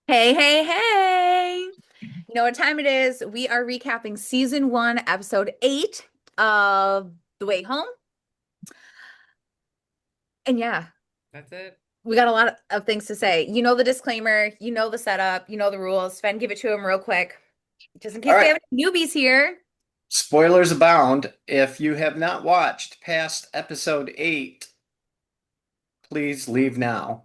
Hey, hey, hey. You know what time it is? We are recapping season one, episode eight of The Way Home. And yeah, That's it. we got a lot of things to say. You know the disclaimer, you know the setup, you know the rules. Sven, give it to him real quick, just in All case we right. have any newbies here. Spoilers abound. If you have not watched past episode 8, please leave now.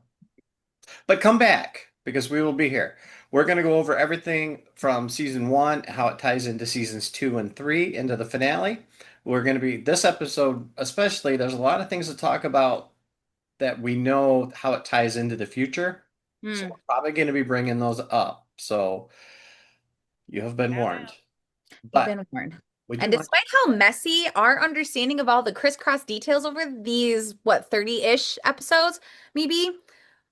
But come back because we will be here. We're going to go over everything from season 1, how it ties into seasons 2 and 3, into the finale. We're going to be, this episode especially, there's a lot of things to talk about that we know how it ties into the future. So Hmm, we're probably going to be bringing those up. So you have been Shout warned. out. you've But been warned. we And do want despite how messy our understanding of all the crisscross details over these, 30-ish episodes, maybe,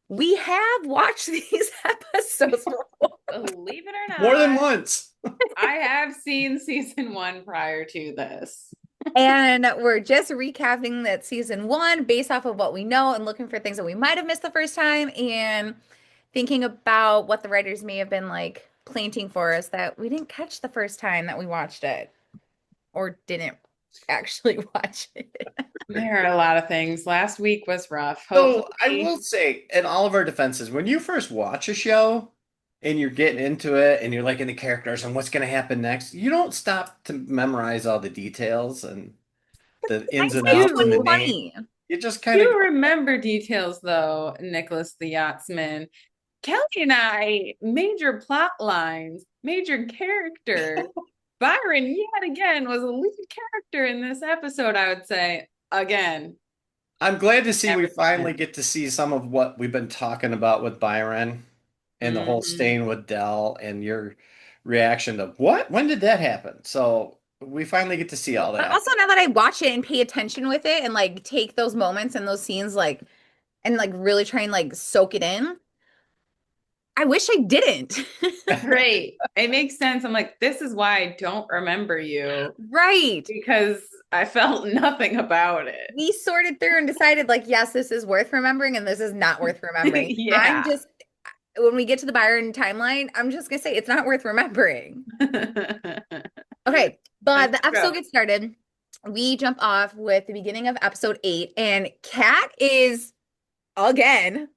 we have watched these episodes before. Believe it or more than not, once. I have seen season one prior to this. And we're just recapping that season one based off of what we know and looking for things that we might have missed the first time and thinking about what the writers may have been like planting for us that we didn't catch the first time that we watched it or didn't actually watch it. There are a lot of things. Last week was rough. So I Hopefully, will say, in all of our defenses, when you first watch a show and you're getting into it and you're liking the characters and what's going to happen next, you don't stop to memorize all the details and the ins and Hindsight's outs and the you name. 2020. You just kind of do go, remember details though, Nicholas the Yachtsman. Kelly and I, major plot lines, major characters. Byron, yet again, was a lead character in this episode, I would say. Again, I'm glad to see we never seen finally it. get to see some of what we've been talking about with Byron and the whole Mhm. staying with Dell and your reaction to what? When did that happen? So we finally get to see all But that. also now that I watch it and pay attention with it and like take those moments and those scenes like and like really try and like soak it in, I wish I didn't. Right. It makes sense. I'm like, this is why I don't remember you Right. because I felt nothing about it. We sorted through and decided like yes, this is worth remembering and this is not worth remembering. I'm Yeah. just when we get to the Byron timeline, I'm just gonna say it's not worth remembering. Okay, but Let's the episode go. gets started. We jump off with the beginning of episode 8, and Kat is again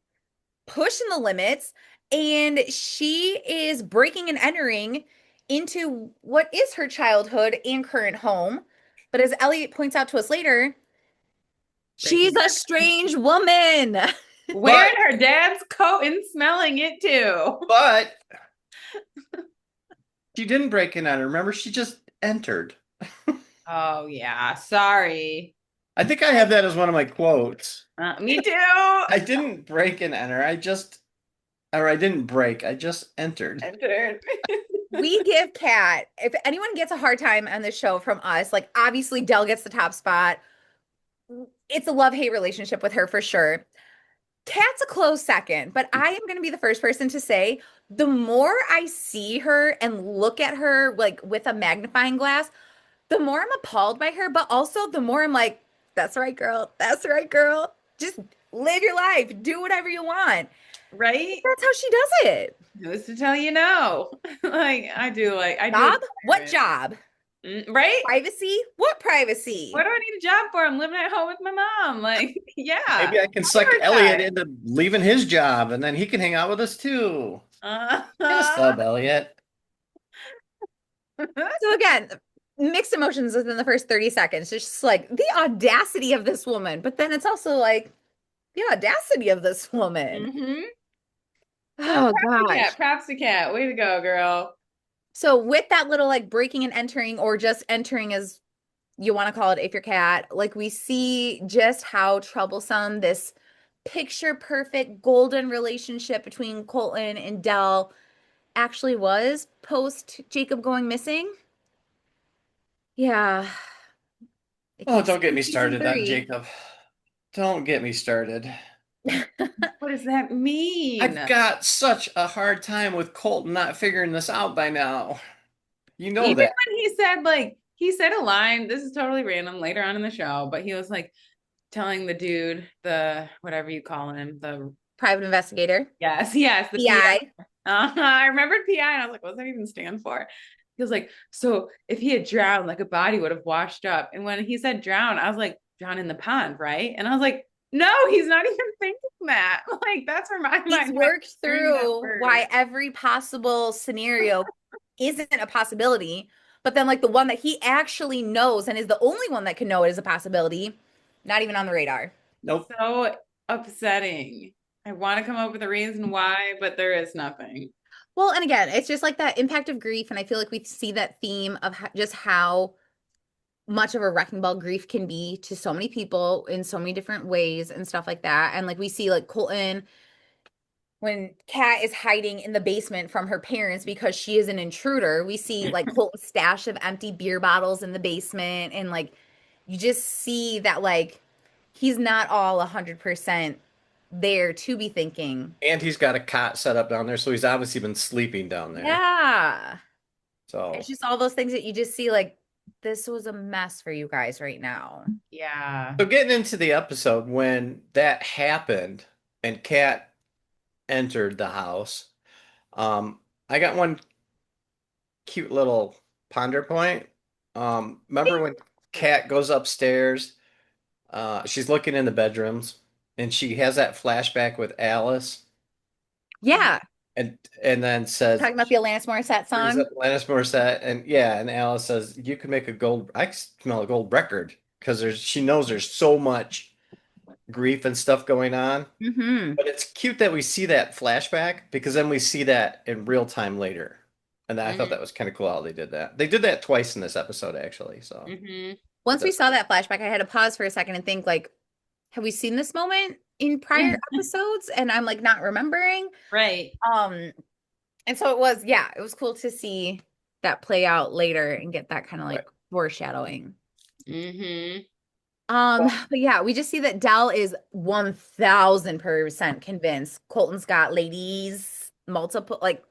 pushing the limits, and she is breaking and entering into what is her childhood and current home. But as Elliot points out to us later, she's Breaking a strange woman. But Wearing her dad's coat and smelling it too. but she didn't break in on her. Remember, she just entered. Oh, yeah. Sorry. I think I have that as one of my quotes. Me too. I didn't break and enter. I didn't break. I just entered. Entered. We give Kat, if anyone gets a hard time on this show from us, like obviously Dell gets the top spot. It's a love-hate relationship with her for sure. Kat's a close second, but I am going to be the first person to say the more I see her and look at her like with a magnifying glass, the more I'm appalled by her, but also the more I'm like, that's right, girl. That's right, girl. Just live your life. Do whatever you want. Right? That's how she does it. Who's to tell you no? I do Job? What admire it. job? Right? Privacy? What What privacy? do I need a job for? I'm living at home with my mom. Like, yeah. Maybe I can suck Elliot Prioritize. into leaving his job and then he can hang out with us too. Get a Uh-huh. sub, Elliot. So again, mixed emotions within the first 30 seconds. It's just like the audacity of this woman, but then it's also like the audacity of this woman. hmm So Oh props to gosh. Cat. Props to Cat. Way to go, girl. So with that little like breaking and entering, or just entering as you want to call it if you're Cat, like we see just how troublesome this picture perfect golden relationship between Colton and Dell actually was post Jacob going missing. Yeah, it Oh, keeps don't get saying me season started on 3. Jacob. Don't get me started. What does that mean? I've got such a hard time with Colton not figuring this out by now. You know Even that. when he said a line, this is totally random later on in the show, but he was like telling the dude, the whatever you call him, the Private investigator. yes, the PI. PI. I remembered PI and I was like, what's that even stand for? He was like, so if he had drowned, like a body would have washed up. And when he said drown, I was like, drown in the pond, right? And I was like, no, he's not even thinking that. Like, that's where my He's mind went worked during that through word. why every possible scenario isn't a possibility, but then like the one that he actually knows and is the only one that can know it is a possibility, not even on the radar. Nope. So upsetting. I want to come up with a reason why, but there is nothing. Well, and again, it's just like that impact of grief, and I feel like we see that theme of just how much of a wrecking ball grief can be to so many people in so many different ways and stuff like that. And like we see like Colton when Kat is hiding in the basement from her parents because she is an intruder. We see like Colton's stash of empty beer bottles in the basement, and like you just see that like he's not all 100% there to be thinking. And he's got a cot set up down there, so he's obviously been sleeping down there. Yeah. It's So, just all those things that you just see like this was a mess for you guys right now. Yeah. so getting into the episode when that happened and Kat entered the house, I got one cute little ponder point. Remember when Kat goes upstairs? She's looking in the bedrooms, and she has that flashback with Alice, Yeah. and then says Talking about the Alanis Morissette brings song. up Alanis Morissette, and yeah, and Alice says you could make a gold. I smell a gold record because she knows there's so much grief and stuff going on. Mm-hmm. But it's cute that we see that flashback because then we see that in real time later. And I thought Mm-hmm. that was kind of cool how they did that. They did that twice in this episode, actually. So Mm-hmm. but Once we that's saw cool. that flashback, I had to pause for a second and think like, have we seen this moment in prior episodes? And I'm like not remembering. Right. Um, and so it was, yeah, it was cool to see that play out later and get that kind of Right. like foreshadowing. Mm-hmm. But yeah, we just see that Dell is 1000% convinced Colton's got ladies, multiple like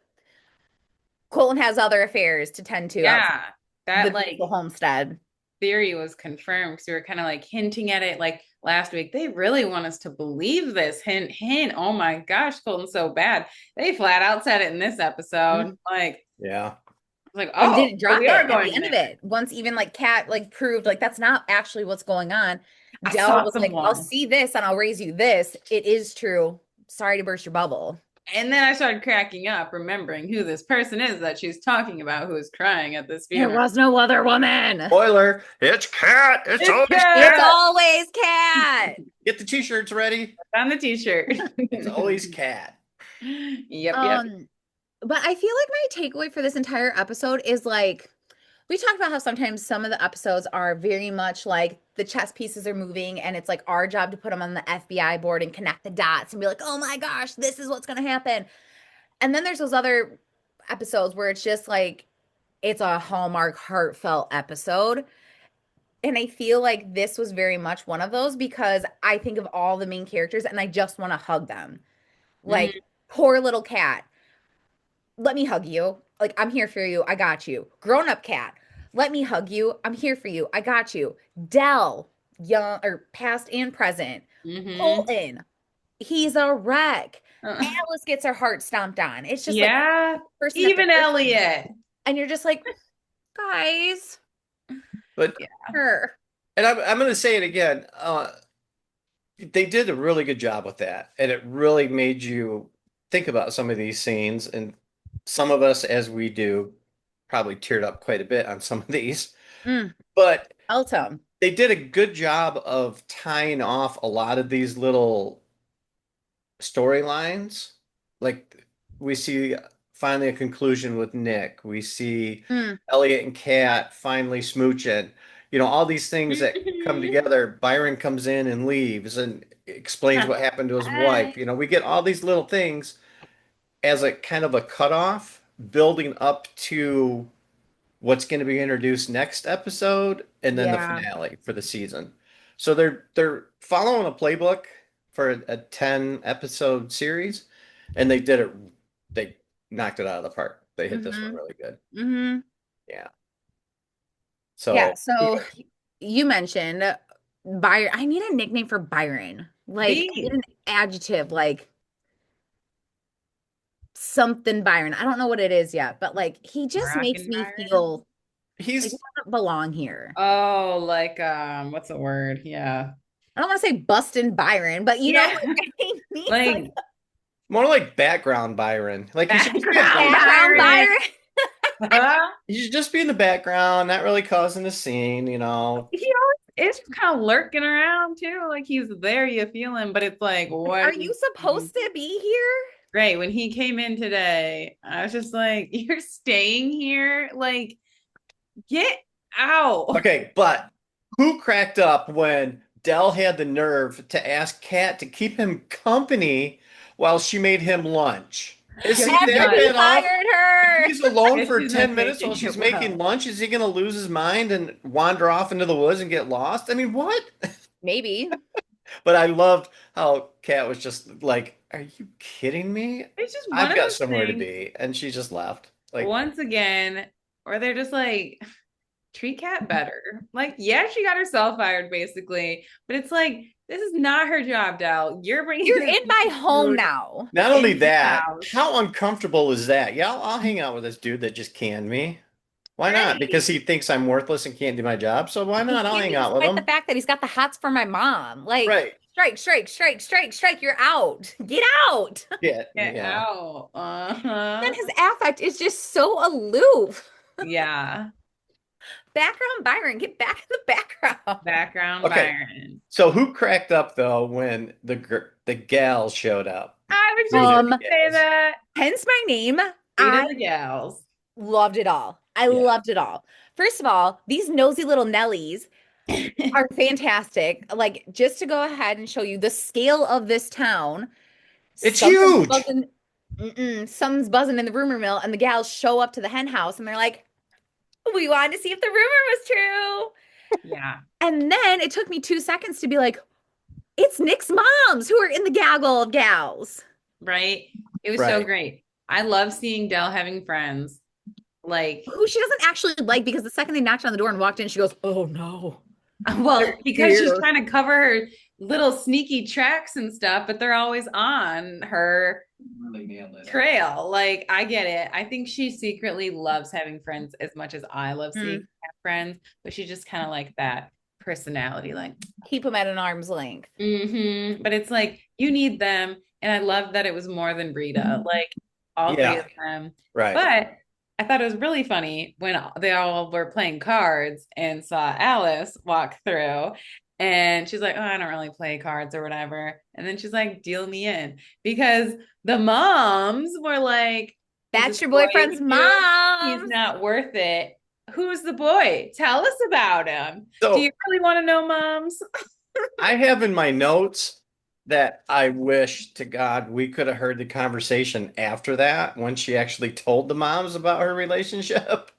Colton has other affairs to tend to outside Yeah. the That like beautiful homestead. theory was confirmed because we were kind of like hinting at it like last week. They really want us to believe this. Hint, hint. Oh my gosh, Colton's so bad. They flat out said it in this episode. Yeah. Like, And oh, didn't so drop we are it at the going end of there. it. Once even like Kat like proved like that's not actually what's going on. I Dell saw was like, I'll someone. see this and I'll raise you this. It is true. Sorry to burst your bubble. And then I started cracking up, remembering who this person is that she's talking about who is crying at this There funeral. was no other woman. Spoiler, it's Cat. It's It's always It's Kat Cat. always Kat. Get the t-shirts ready. on the t-shirt. It's always Cat. Yep, yep. Um, but I feel like my takeaway for this entire episode is like we talked about how sometimes some of the episodes are very much like the chess pieces are moving and it's like our job to put them on the FBI board and connect the dots and be like, oh my gosh, this is what's going to happen. And then there's those other episodes where it's just like, it's a Hallmark heartfelt episode. And I feel like this was very much one of those because I think of all the main characters and I just want to hug them. Mhm, Like, poor little cat, let me hug you. Like, I'm here for you. I got you. Grown up cat, let me hug you. I'm here for you. I got you. Dell, young or past and present. mhm. Colton, he's a wreck. Uh, Alice gets her heart stomped on. It's just like yeah, person after even person. Elliot. And you're just like, guys, But Yeah. her. and I'm going to say it again. They did a really good job with that, and it really made you think about some of these scenes. And some of us, as we do, probably teared up quite a bit on some of these. Mm, But Elton. they did a good job of tying off a lot of these little storylines. Like we see finally a conclusion with Nick. We see Mm, Elliot and Kat finally smooching. You know, all these things that come Mhm. together. Byron comes in and leaves and explains what happened to his Hi. wife. You know, we get all these little things as a kind of a cutoff building up to what's going to be introduced next episode and then the yeah. finale for the season. So they're following a playbook for a 10 episode series and they knocked it out of the park. They hit this one Mm-hmm. really good. Mm-hmm. Yeah. Yeah. So So you mentioned Byron. I need a nickname for Byron. Like, I need B. an adjective. Like, something Byron. I don't know what it is yet, but like he just makes Moroccan me Byron. feel like he He's doesn't belong here. Oh, like what's the word? Yeah. I don't want to say Bustin' Byron, but you know Yeah. what I mean? Like Like more like background Byron. Like he should just be a background background Byron. Byron. he should just be in the background, not really causing a scene, you know. He always is kind of lurking around too. Like he's there, you feel him, but it's like, Like, what are is you he? supposed to be here? Right. When he came in today, I was just like, you're staying here? Like, get out. Okay, but who cracked up when Dell had the nerve to ask Kat to keep him company while she made him lunch? Is Because he she's After that not, he bad off? fired If her. he's alone because for she's not 10 minutes while taking she's it making well. lunch, is he going to lose his mind and wander off into the woods and get lost? I mean, what? Maybe. But I loved how Kat was just like, "Are you kidding me? It's just one I've of got those somewhere to things, be." And she just left. Like, once again, where they're just like, treat Kat better. Like, yeah, she got herself fired basically, but it's like, this is not her job, Dal. You're bringing You're this in my home food now. not only in the that, house. how uncomfortable is that? Yeah, I'll hang out with this dude that just canned me. Why not? Right. Because he thinks I'm worthless and can't do my job. So why He not? I'll can't hang be out with despite the him. fact that he's got the hots for my mom. Like, Right. strike, strike, strike, strike, strike, you're out. Get out. Yeah. Get Yeah. out. Then Uh-huh. his affect is just so aloof. Yeah. Background Byron, get back in the background. Background Okay. Byron. So who cracked up though when the gals showed up? I was just Rita Um, and the gonna say gals. that. Hence my name. Rita I and the gals. loved it all. I Yeah. loved it all. First of all, these nosy little Nellies are fantastic. Like, just to go ahead and show you the scale of this town, It's something's huge. buzzing, something's buzzing in the rumor mill, and the gals show up to the hen house and they're like, we wanted to see if the rumor was true. Yeah. And then it took me 2 seconds to be like, it's Nick's moms who are in the gaggle of gals. Right. It was so Right. great. I love seeing Dell having friends. Like, Who she doesn't actually like because the second they knocked on the door and walked in, she goes, oh no. well, because she's Here. trying to cover her little sneaky tracks and stuff, but they're always on her trail. Like, I get it. I think she secretly loves having friends as much as I love seeing Mm. her have friends, but she just kind of like that personality, like, Keep them at an arm's length. but it's like you need them. And I love that it was more than Rita, like all three Yeah. of them. Right. But I thought it was really funny when they all were playing cards and saw Alice walk through. And she's like, oh, I don't really play cards or whatever. And then she's like, deal me in. Because the moms were like, is That's this your boy boyfriend's cute? He's mom. not worth it. Who's the boy? Tell us about him. Do you So really want to know, moms? I have in my notes that I wish to God we could have heard the conversation after that when she actually told the moms about her relationship.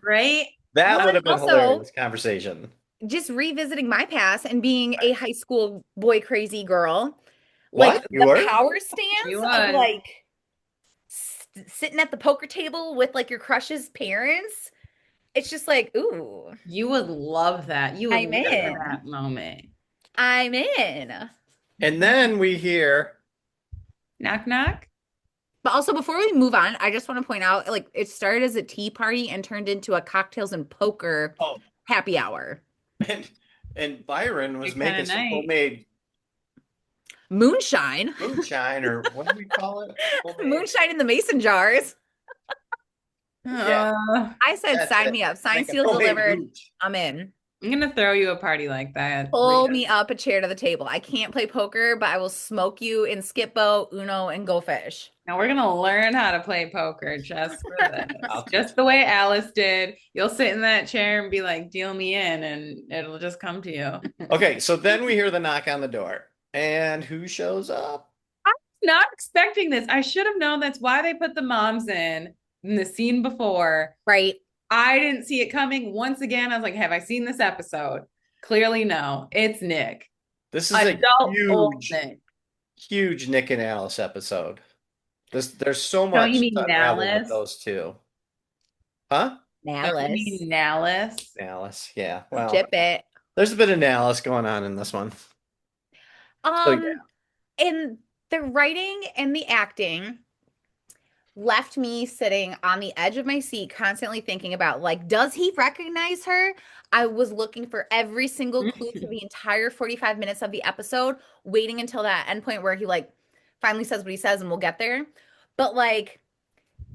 Right? That Well, would and have been also hilarious conversation. just revisiting my past and being a high school boy crazy girl, like What? You the were? power She stance of was. like sitting at the poker table with like your crush's parents. It's just like, ooh, You would love that. You would I'm live for in. that moment. I'm in. And then we hear, Knock, knock. But also, before we move on, I just want to point out like it started as a tea party and turned into a cocktails and poker oh, happy hour. and, and Byron was Good kind making of some night. homemade Moonshine. moonshine, or what do we call it? Homemade. Moonshine in the mason jars. Yeah, I said, that's sign it. me up. Sign, Making seal, homemade delivered. hooch. I'm in. I'm gonna throw you a party like that, Pull Rita. me up a chair to the table. I can't play poker, but I will smoke you in Skip-Bo, Uno, and Go Fish. Now we're gonna learn how to play poker just for this. I'll teach Just the way Alice did. You'll sit in that chair and be like, deal me in, and it'll just come to you. Okay, so then we hear the knock on the door. And who shows up? Not expecting this. I should have known that's why they put the moms in the scene before. Right. I didn't see it coming. Once again, I was like, have I seen this episode? Clearly, no. It's Nick. This is a Adult old huge, Nick. huge Nick and Alice episode. There's so Don't you much mean to unravel with Malice? those two. Huh? Don't you Malice. mean Malice? Alice, yeah. Well, Chip it. there's a bit of Alice going on in this one. So yeah. In the writing and the acting, left me sitting on the edge of my seat, constantly thinking about like, does he recognize her? I was looking for every single clue for the entire 45 minutes of the episode, waiting until that end point where he like finally says what he says and we'll get there. But like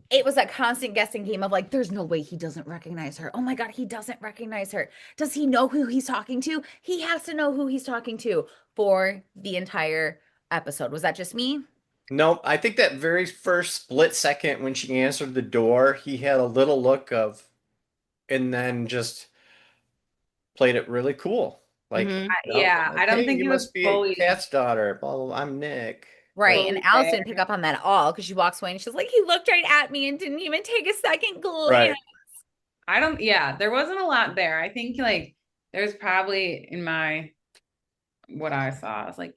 it was that constant guessing game of like, there's no way he doesn't recognize her. Oh my God, he doesn't recognize her. Does he know who he's talking to? He has to know who he's talking to for the entire episode. Was that just me? Nope. I think that very first split second when she answered the door, he had a little look of, and then just played it really cool. Like, Hmm. Yeah, I like, don't hey, think you he was must be fully Kat's daughter. Blah, blah, blah. I'm Nick. Right. Like, And fully Alice didn't pick there. up on that at all because she walks away and she's like, he looked right at me and didn't even take a second glance. right. I don't, yeah, there wasn't a lot there. I think like there's probably in my what I saw, I was like,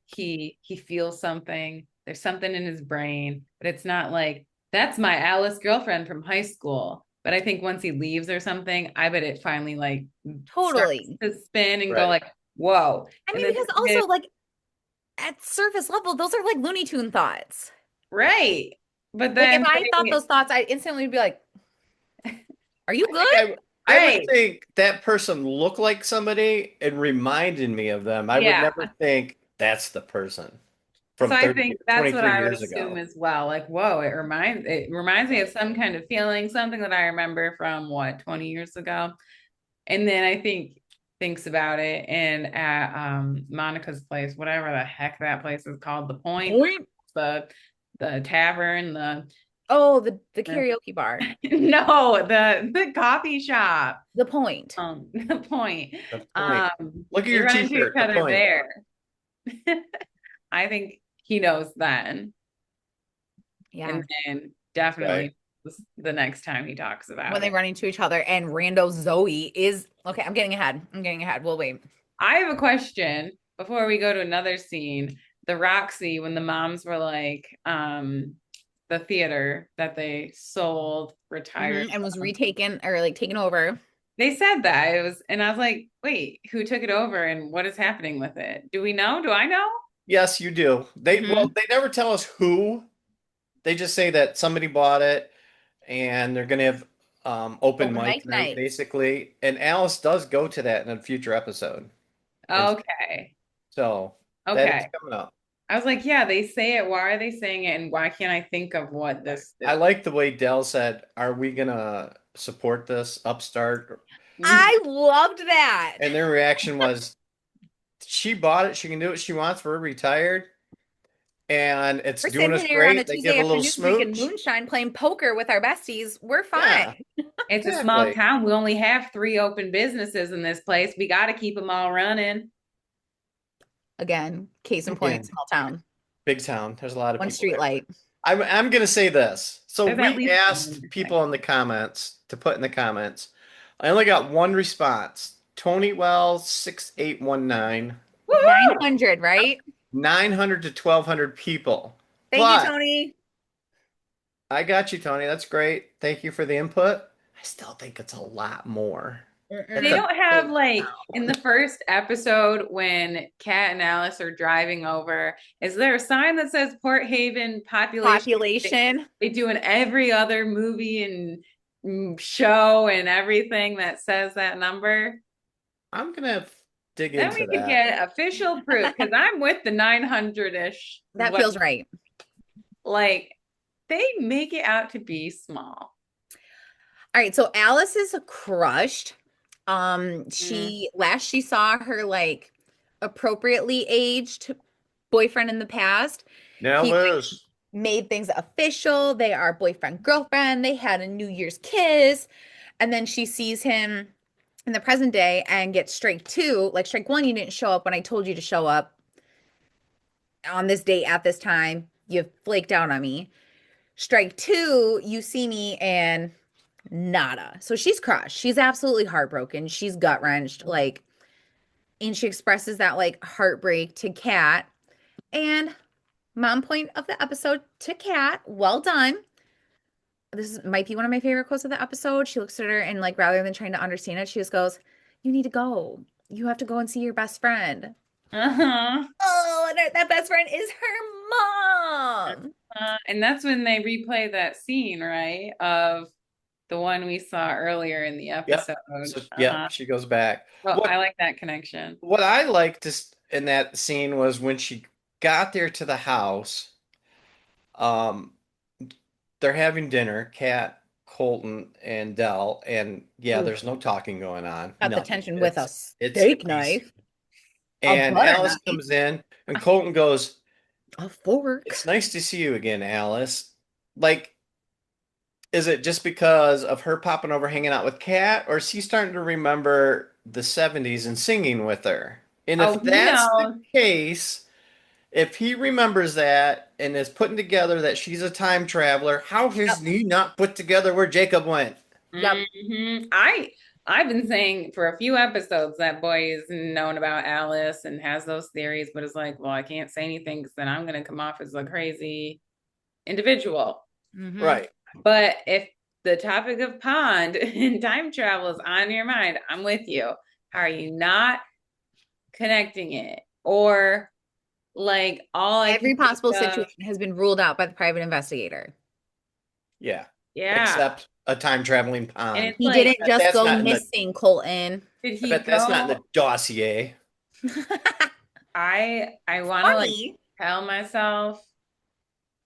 he feels something. There's something in his brain, but it's not like that's my Alice girlfriend from high school. But I think once he leaves or something, I bet it finally like starts Totally. to spin and go Right. like, whoa. I And mean, then because also, like, at surface level, those are like Looney Tune thoughts. right. But Like, if then I thought those thoughts, I instantly would be like, are you I think good? I would right. think that person looked like somebody and reminded me of them. I would Yeah. never think that's the person So from I 30, think that's what 23 I would years assume ago. as well. Like, whoa, it reminds me of some kind of feeling, something that I remember from what, 20 years ago. And then I think thinks about it and at Monica's place, whatever the heck that place is called, the point, Point. the tavern, Oh, the karaoke bar. no, the coffee shop. The point. The point. The point. Look at They your run into each t-shirt. The other point. there. I think he knows then. Yeah. And then Right. definitely the next time he talks When about they it. run into each other and Rando Zoe is okay. I'm getting ahead. I'm getting ahead. We'll wait. I have a question before we go to another scene. The Roxy, when the moms were like, the theater that they sold, retired And was from. retaken or like taken over. They said that it was, and I was like, wait, who took it over and what is happening with it? Do we know? Do I know? Yes, you do. Hmm. They never tell us who. They just say that somebody bought it and they're gonna have open Open mic mic night night. basically. And Alice does go to that in a future episode. And Okay. so that is Okay. coming up. I was like, yeah, they say it. Why are they saying it? And why can't I think of what this I is? like the way Dell said, "Are we gonna support this upstart?" I loved that. And their reaction was, "She bought it. She can do what she wants. We're retired, and it's We're doing sitting us here on a great." They give Tuesday a little afternoon drinking smooch. moonshine, playing poker with our besties. We're Yeah, fine. It's a small exactly. town. We only have 3 open businesses in this place. We got to keep them all running. Again, case in point, Again, small town, big town. There's a lot of one people street there. light. I'm gonna say this. So There's at we least one asked people in intersection. the comments to put in the comments. I only got one response. Tony Wells 6819, Woohoo! 900, right? 900 to 1200 people. Thank you, But Tony. I got you, Tony. That's great. Thank you for the input. I still think it's a lot more. It's They Mm-mm. a don't have big like in town. the first episode when Kat and Alice are driving over, is there a sign that says Port Haven population? Population. They do in every other movie and show and everything that says that number. I'm gonna dig Then into we could that. get official proof because I'm with the 900-ish. That feels right. Like they make it out to be small. All right, so Alice is crushed. Mm. She saw her like appropriately aged boyfriend in the past. Now, He like Liz. made things official. They are boyfriend girlfriend. They had a New Year's kiss, and then she sees him in the present day and gets strike two. Like strike one, you didn't show up when I told you to show up on this date at this time. You flaked out on me. Strike two, you see me and nada. So she's crushed. She's absolutely heartbroken. She's gut wrenched. Like, and she expresses that like heartbreak to Kat. And mom point of the episode to Kat. Well done. Might be one of my favorite quotes of the episode. She looks at her and like rather than trying to understand it, she just goes, "You need to go. You have to go and see your best friend." Uh-huh. Oh, and that best friend is her mom. And that's when they replay that scene, right? Of the one we saw earlier in the Yep. episode. So Uh-huh. yep, she goes back. Well, What I like that connection. what I liked in that scene was when she got there to the house, um, they're having dinner, Kat, Colton, and Dell, and yeah, Ooh, there's no talking going on. got the Nothing. tension with a It's steak peace. knife, a And butter Alice knife, comes in and Colton goes, a "It's fork. nice to see you again, Alice." Like, is it just because of her popping over hanging out with Kat, or is he starting to remember the 70s and singing with her? And Oh, if he that's the knows. case, if he remembers that and is putting together that she's a time traveler, how has Yep. he not put together where Jacob went? Yep. I've been saying for a few episodes that boy is known about Alice and has those theories, but it's like, well, I can't say anything because then I'm gonna come off as a crazy individual. Hmm. Right. But if the topic of pond and time travel is on your mind, I'm with you. How are you not connecting it? Or like all I can Every think possible of, situation has been ruled out by the private investigator. Yeah. yeah. Except a time traveling And pond. it's He like, didn't Bet just that's go not in the missing, Colton. did I he bet that's not in the go? dossier. I want to like Funny. tell myself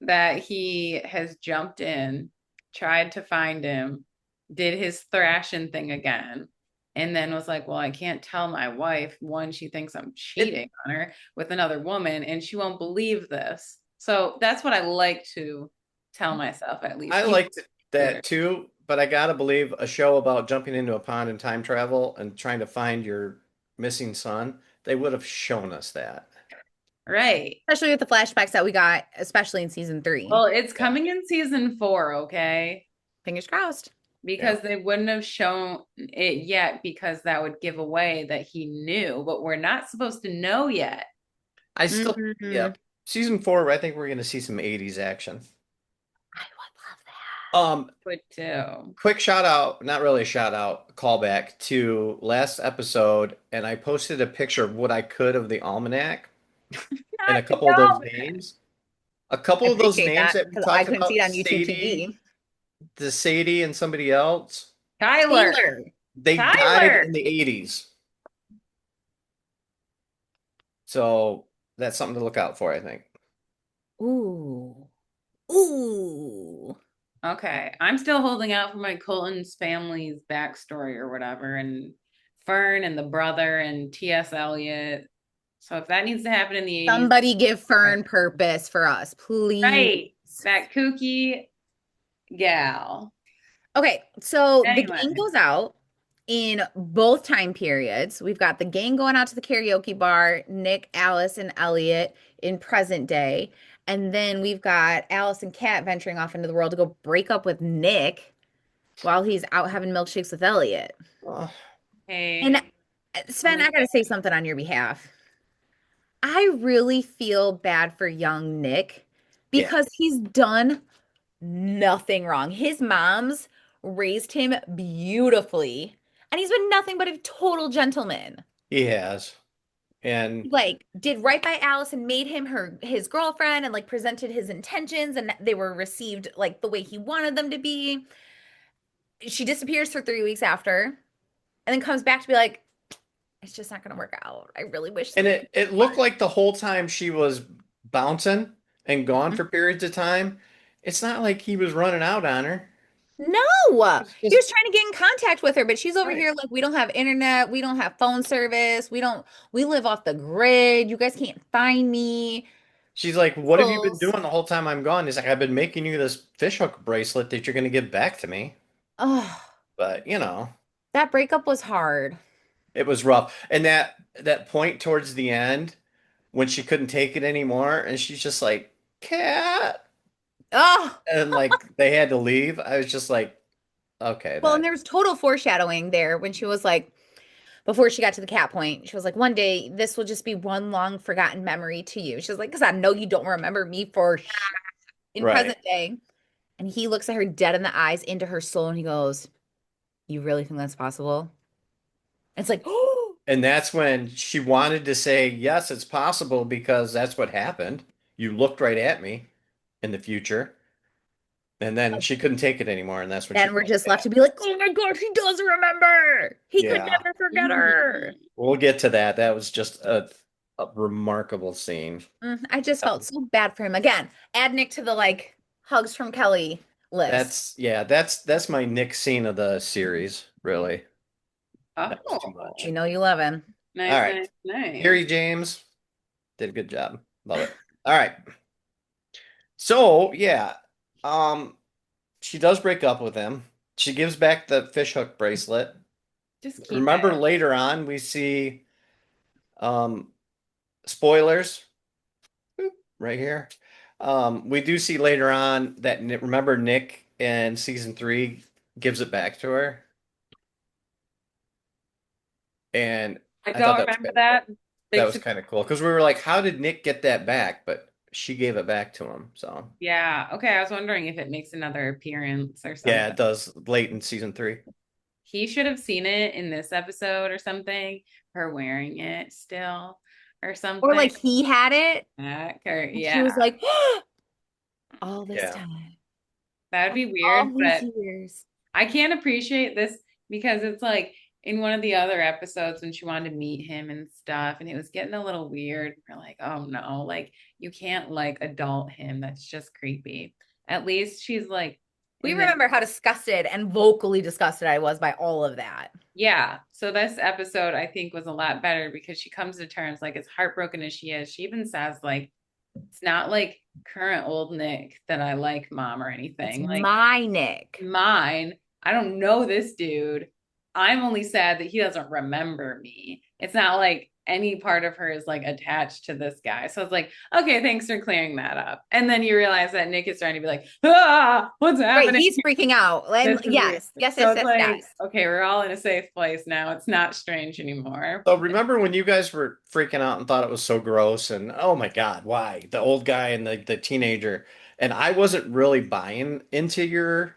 that he has jumped in, tried to find him, did his thrashing thing again, and then was like, well, I can't tell my wife. One, she thinks I'm It cheating on her with another woman, and she won't believe this. So that's what I like to tell myself, at least. I You liked that too, but I gotta believe a show about jumping into a pond and time travel and trying to find your missing son, they would have shown us that. right. Especially with the flashbacks that we got, especially in season 3. Well, it's Yeah. coming in season 4, okay? Fingers crossed. Yeah. Because they wouldn't have shown it yet because that would give away that he knew, but we're not supposed to know yet. I still, Hmm. yep. Season 4, I think we're gonna see some 80s action. I would love that. Would too. Quick shout out, not really a shout out, callback to last episode, and I posted a picture of what I could of the almanac and Not a to couple of those go. names. A I couple of those appreciate names that that we because I talked couldn't see about, it on YouTube Sadie, TV. the Sadie and somebody else, Tyler. Taylor. they died Tyler. in the 80s. So that's something to look out for, I think. Ooh. Ooh. Okay. I'm still holding out for my Colton's family's backstory or whatever, and Fern and the brother and T.S. Eliot. So if that needs to happen in the 80s, Somebody give right. Fern purpose for us, please. Right. That kooky gal. Okay, so the Anyway. gang goes out in both time periods. We've got the gang going out to the karaoke bar, Nick, Alice, and Elliot in present day. And then we've got Alice and Kat venturing off into the world to go break up with Nick while he's out having milkshakes with Elliot. Oh, And Hey, Sven, I gotta say something on your behalf. I really feel bad for young Nick yeah, because he's done nothing wrong. His mom's raised him beautifully, and he's been nothing but a total gentleman. he has. And Like, did right by Alice and made him his girlfriend and like presented his intentions and they were received like the way he wanted them to be. She disappears for 3 weeks after and then comes back to be like, it's just not gonna work out. I really wish and something. it looked like the whole time she was bouncing and gone for periods of time, it's not like he was running out on her. No, It's he just was trying to get in contact with her, but she's over right. here like, we don't have internet, we don't have phone service, we live off the grid. You guys can't find me. She's like, "What have you been Fools. doing the whole time I'm gone?" He's like, "I've been making you this fishhook bracelet that you're going to give back to me." Oh, But, that breakup was hard. it was rough. And that point towards the end when she couldn't take it anymore and she's just like, "Cat." Oh, And like they had to leave. I was just like, "Okay, well, and that there was total foreshadowing there when she was like, before she got to the cat point, she was like, one day this will just be one long forgotten memory to you. She was like, because I know you don't remember me for in right." present day. And he looks at her dead in the eyes into her soul and he goes, you really think that's possible? And it's like, oh, And that's when she wanted to say, "Yes, it's possible because that's what happened. You looked right at me." in the future. And then she couldn't take it anymore, and that's when she Then we're called just left Kat. to be like, oh my gosh, he does remember. He could Yeah, never forget her. we'll get to that. That was just a remarkable scene. I just felt so bad for him. Again, add Nick to the like hugs from Kelly list. That's my Nick scene of the series, really. That was too Oh, We much. know you love him. All nice, right. nice, nice. Harry James did a good job. Love it. All right. So, yeah. Um, she does break up with him. She gives back the fishhook bracelet. Just keep Remember it. later on we see um spoilers right here. We do see later on that remember Nick in season 3 gives it back to her. And I I thought don't that was remember kind of that. cool. That was Basically, kind of cool because we were like, how did Nick get that back? But she gave it back to him. So yeah. Okay, I was wondering if it makes another appearance or yeah, it something. does late in season 3. He should have seen it in this episode or something, her wearing it still or Or something. like he had it Or, and she yeah, was like, all this Yeah. time, that'd be all weird, these but years. I can't appreciate this because it's like in one of the other episodes when she wanted to meet him and stuff, and it was getting a little weird. We're like, oh no, like you can't like adult him. That's just creepy. At least she's like We in this, remember how disgusted and vocally disgusted I was by all of that. yeah. So this episode I think was a lot better because she comes to terms, like as heartbroken as she is, she even says like it's not like current old Nick that I like, mom, or It's anything. Like my Nick. mine. I don't know this dude. I'm only sad that he doesn't remember me. It's not like any part of her is like attached to this guy. So it's like, okay, thanks for clearing that up. And then you realize that Nick is trying to be like, what's Right, happening? he's freaking out. This And is weird. yes, yes, So yes, it's yes, like, yes. okay, we're all in a safe place now. It's not strange anymore. So remember when you guys were freaking out and thought it was so gross and oh my God, why? The old guy and the teenager. And I wasn't really buying into your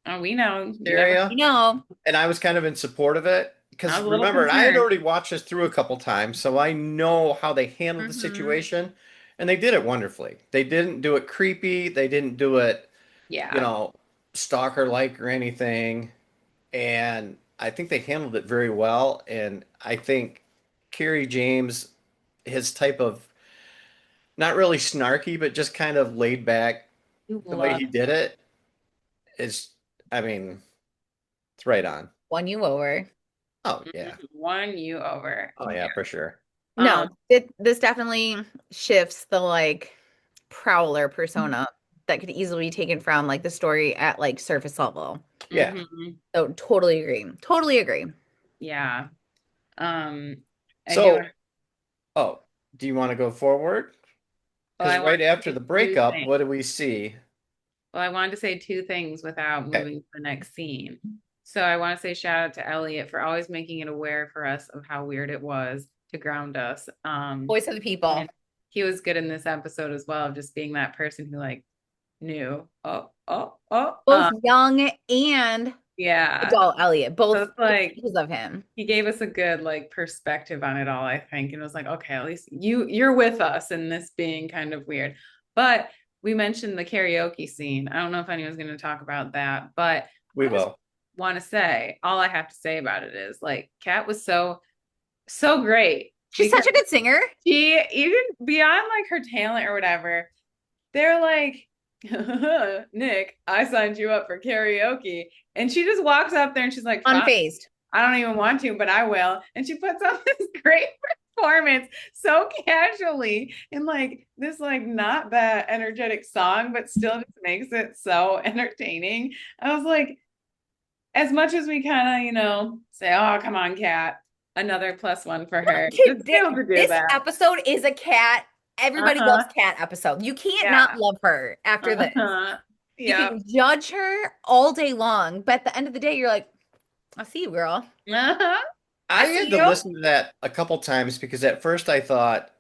Oh, we know you never. You area. know, And I was kind of in support of it. I Because was a little remember, I had concerned. already watched this through a couple times, so I know how they handled the hmm situation. And they did it wonderfully. They didn't do it creepy. They didn't do it, you Yeah. know, stalker like or anything. And I think they handled it very well. And I think Kerry James, his type of not really snarky, but just kind of laid back, You the way love. he did it is, I mean, it's right on. won you over. Oh yeah. Won you over. Oh yeah, for sure. Um, No, this definitely shifts the like prowler persona that could easily be taken from like the story at like surface level. Yeah. mhm. So totally agree. Totally agree. Yeah. Um, I do. So, oh, do you want to go forward? Well, Because I want right after to say the two breakup, things. what do we see? Well, I wanted to say two things without Okay, moving to the next scene. So I want to say shout out to Elliot for always making it aware for us of how weird it was to ground us. Voice of the people. And he was good in this episode as well, of just being that person who like knew. Oh, oh, oh. Both young and Yeah. adult Elliot, So both it's like stages of him. he gave us a good like perspective on it all, I think, and it was like, okay, at least you're with us in this being kind of weird. But we mentioned the karaoke scene. I don't know if anyone's going to talk about that, but we I just will. want to say all I have to say about it is like Kat was so great She's because such a good singer. she, even beyond like her talent or whatever, they're like, Nick, I signed you up for karaoke. And she just walks up there and she's like, fine, Unfazed. I don't even want to, but I will. And she puts on this great performance so casually in like this like not that energetic song, but still just makes it so entertaining. I was like, as much as we kind of, say, oh, come on, Kat, another plus one for her. Just be able to do This that. episode is a cat. Everybody loves Uh-huh. cat episode. You can't Yeah. not love her after this. Uh-huh. You Yeah. can judge her all day long, but at the end of the day, you're like, I see you, girl. Uh-huh. I I had see to you. listen to that a couple times because at first I thought,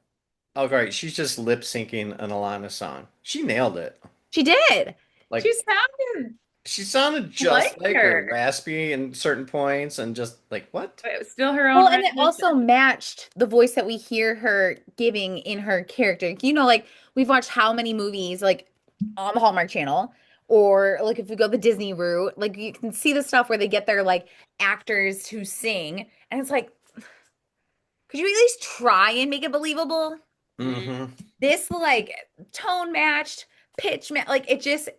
oh, great, she's just lip syncing an Alana song. She nailed it. She did. She Like sounded she sounded like just like her, her, raspy in certain points, and just like what? but it was still her own Well, and it rendition. also matched the voice that we hear her giving in her character. You know, like we've watched how many movies, like on the Hallmark Channel, or like if we go the Disney route, like you can see the stuff where they get their like actors to sing, and it's like, could you at least try and make it believable? Hmm. This like tone matched, pitch like it just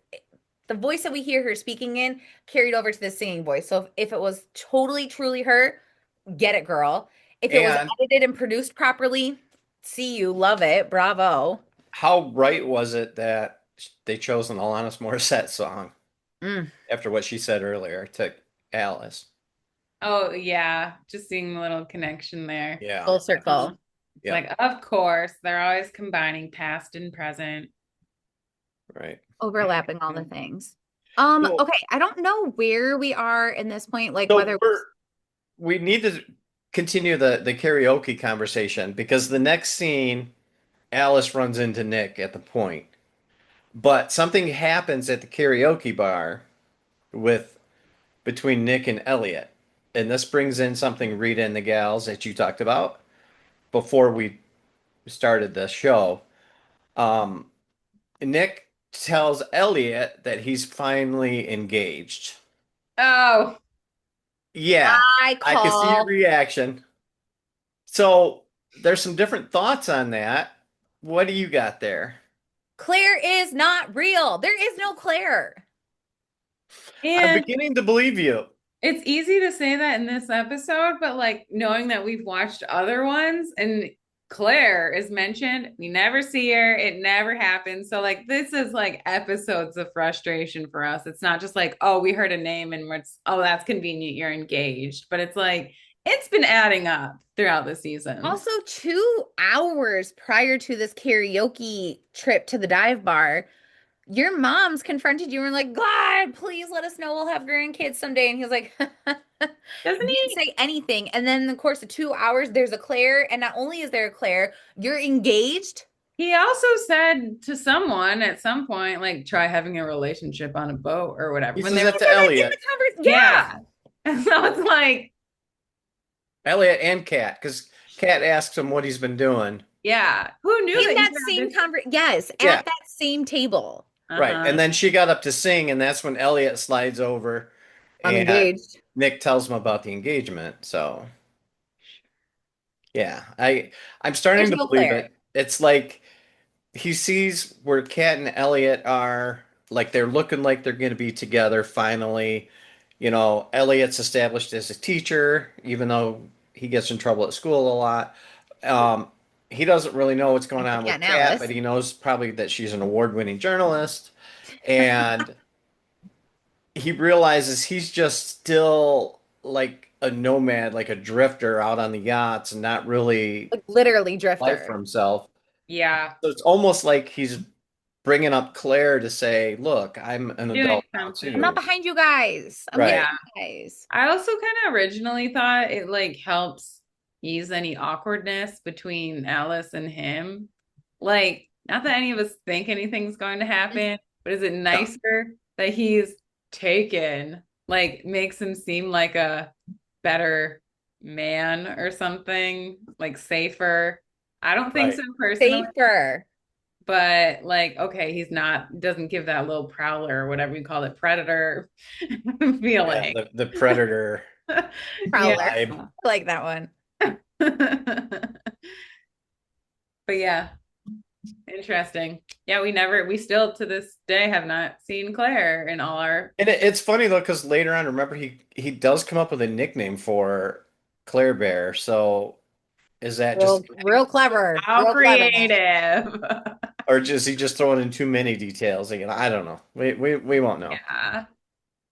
the voice that we hear her speaking in carried over to the singing voice. So if it was totally truly her, get it, girl. If it was And edited and produced properly, see you, love it, bravo. how right was it that they chose an Alanis Morissette song Mm, after what she said earlier to Alice? Oh yeah, just seeing the little connection there. Yeah. full circle, It's Yeah. like, of course, they're always combining past and present. Right. overlapping all the things. So, Okay, I don't know where we are in this point, like so whether we need to continue the karaoke conversation because the next scene, Alice runs into Nick at the point, but something happens at the karaoke bar with between Nick and Elliot, and this brings in something Rita and the gals that you talked about before we started the show. Um, Nick tells Elliot that he's finally engaged. Oh, Yeah, I I can see your call reaction. So there's some different thoughts on that. What do you got there? Claire is not real. There is no Claire. I'm and beginning to believe you. it's easy to say that in this episode, but like knowing that we've watched other ones and Claire is mentioned, we never see her, it never happens. So like this is like episodes of frustration for us. It's not just like, oh, we heard a name and it's oh, that's convenient, you're engaged. But it's like it's been adding up throughout the seasons. Also, 2 hours prior to this karaoke trip to the dive bar, your mom's confronted you and were like, God, please let us know we'll have grandkids someday. And he was like, Doesn't didn't he? say anything. And then in the course of 2 hours, there's a Claire. And not only is there a Claire, you're engaged. He also said to someone at some point, like, try having a relationship on a boat or whatever. He When says they that were, to In Elliot, the conversation. Yeah. yeah. And so it's like, Elliot and Kat, because Kat asks him what he's been doing. yeah, who knew In that he that could have same this? conversation. Yes, Yeah, at that same table. right. And Uh-huh. then she got up to sing, and that's when Elliot slides over I'm and engaged. Nick tells him about the engagement. So yeah, I'm starting There's to no believe Claire. it. It's like he sees where Kat and Elliot are, like they're looking like they're going to be together finally. You know, Elliot's established as a teacher, even though he gets in trouble at school a lot. Um, he doesn't really know what's going Like on Cat with and Kat, but Alice. he knows probably that she's an award-winning journalist, and he realizes he's just still like a nomad, like a drifter out on the yachts, and not really Like literally life for Drifter. himself. Yeah, So it's almost like he's bringing up Claire to say, "Look, I'm an doing adult now I'm not something. too." behind you guys. I'm with Yeah. Right. you guys. I also kind of originally thought it like helps ease any awkwardness between Alice and him. Like, not that any of us think anything's going to happen, but is it Yeah. nicer that he's taken, like, makes him seem like a better man or something, like safer? I don't think Right. so personally, Safer. but like, okay, he's not, doesn't give that little prowler or whatever you call it, predator Yeah. feeling. The predator Yeah. Prowler. vibe. I like that one. But yeah, interesting. Yeah, we still to this day have not seen Claire in all our. And it's funny though, because later on, remember he does come up with a nickname for Claire Bear. So is that just Real clever. How Real clever, man. creative. or is he just throwing in too many details? Again, I don't know. We won't know. Yeah.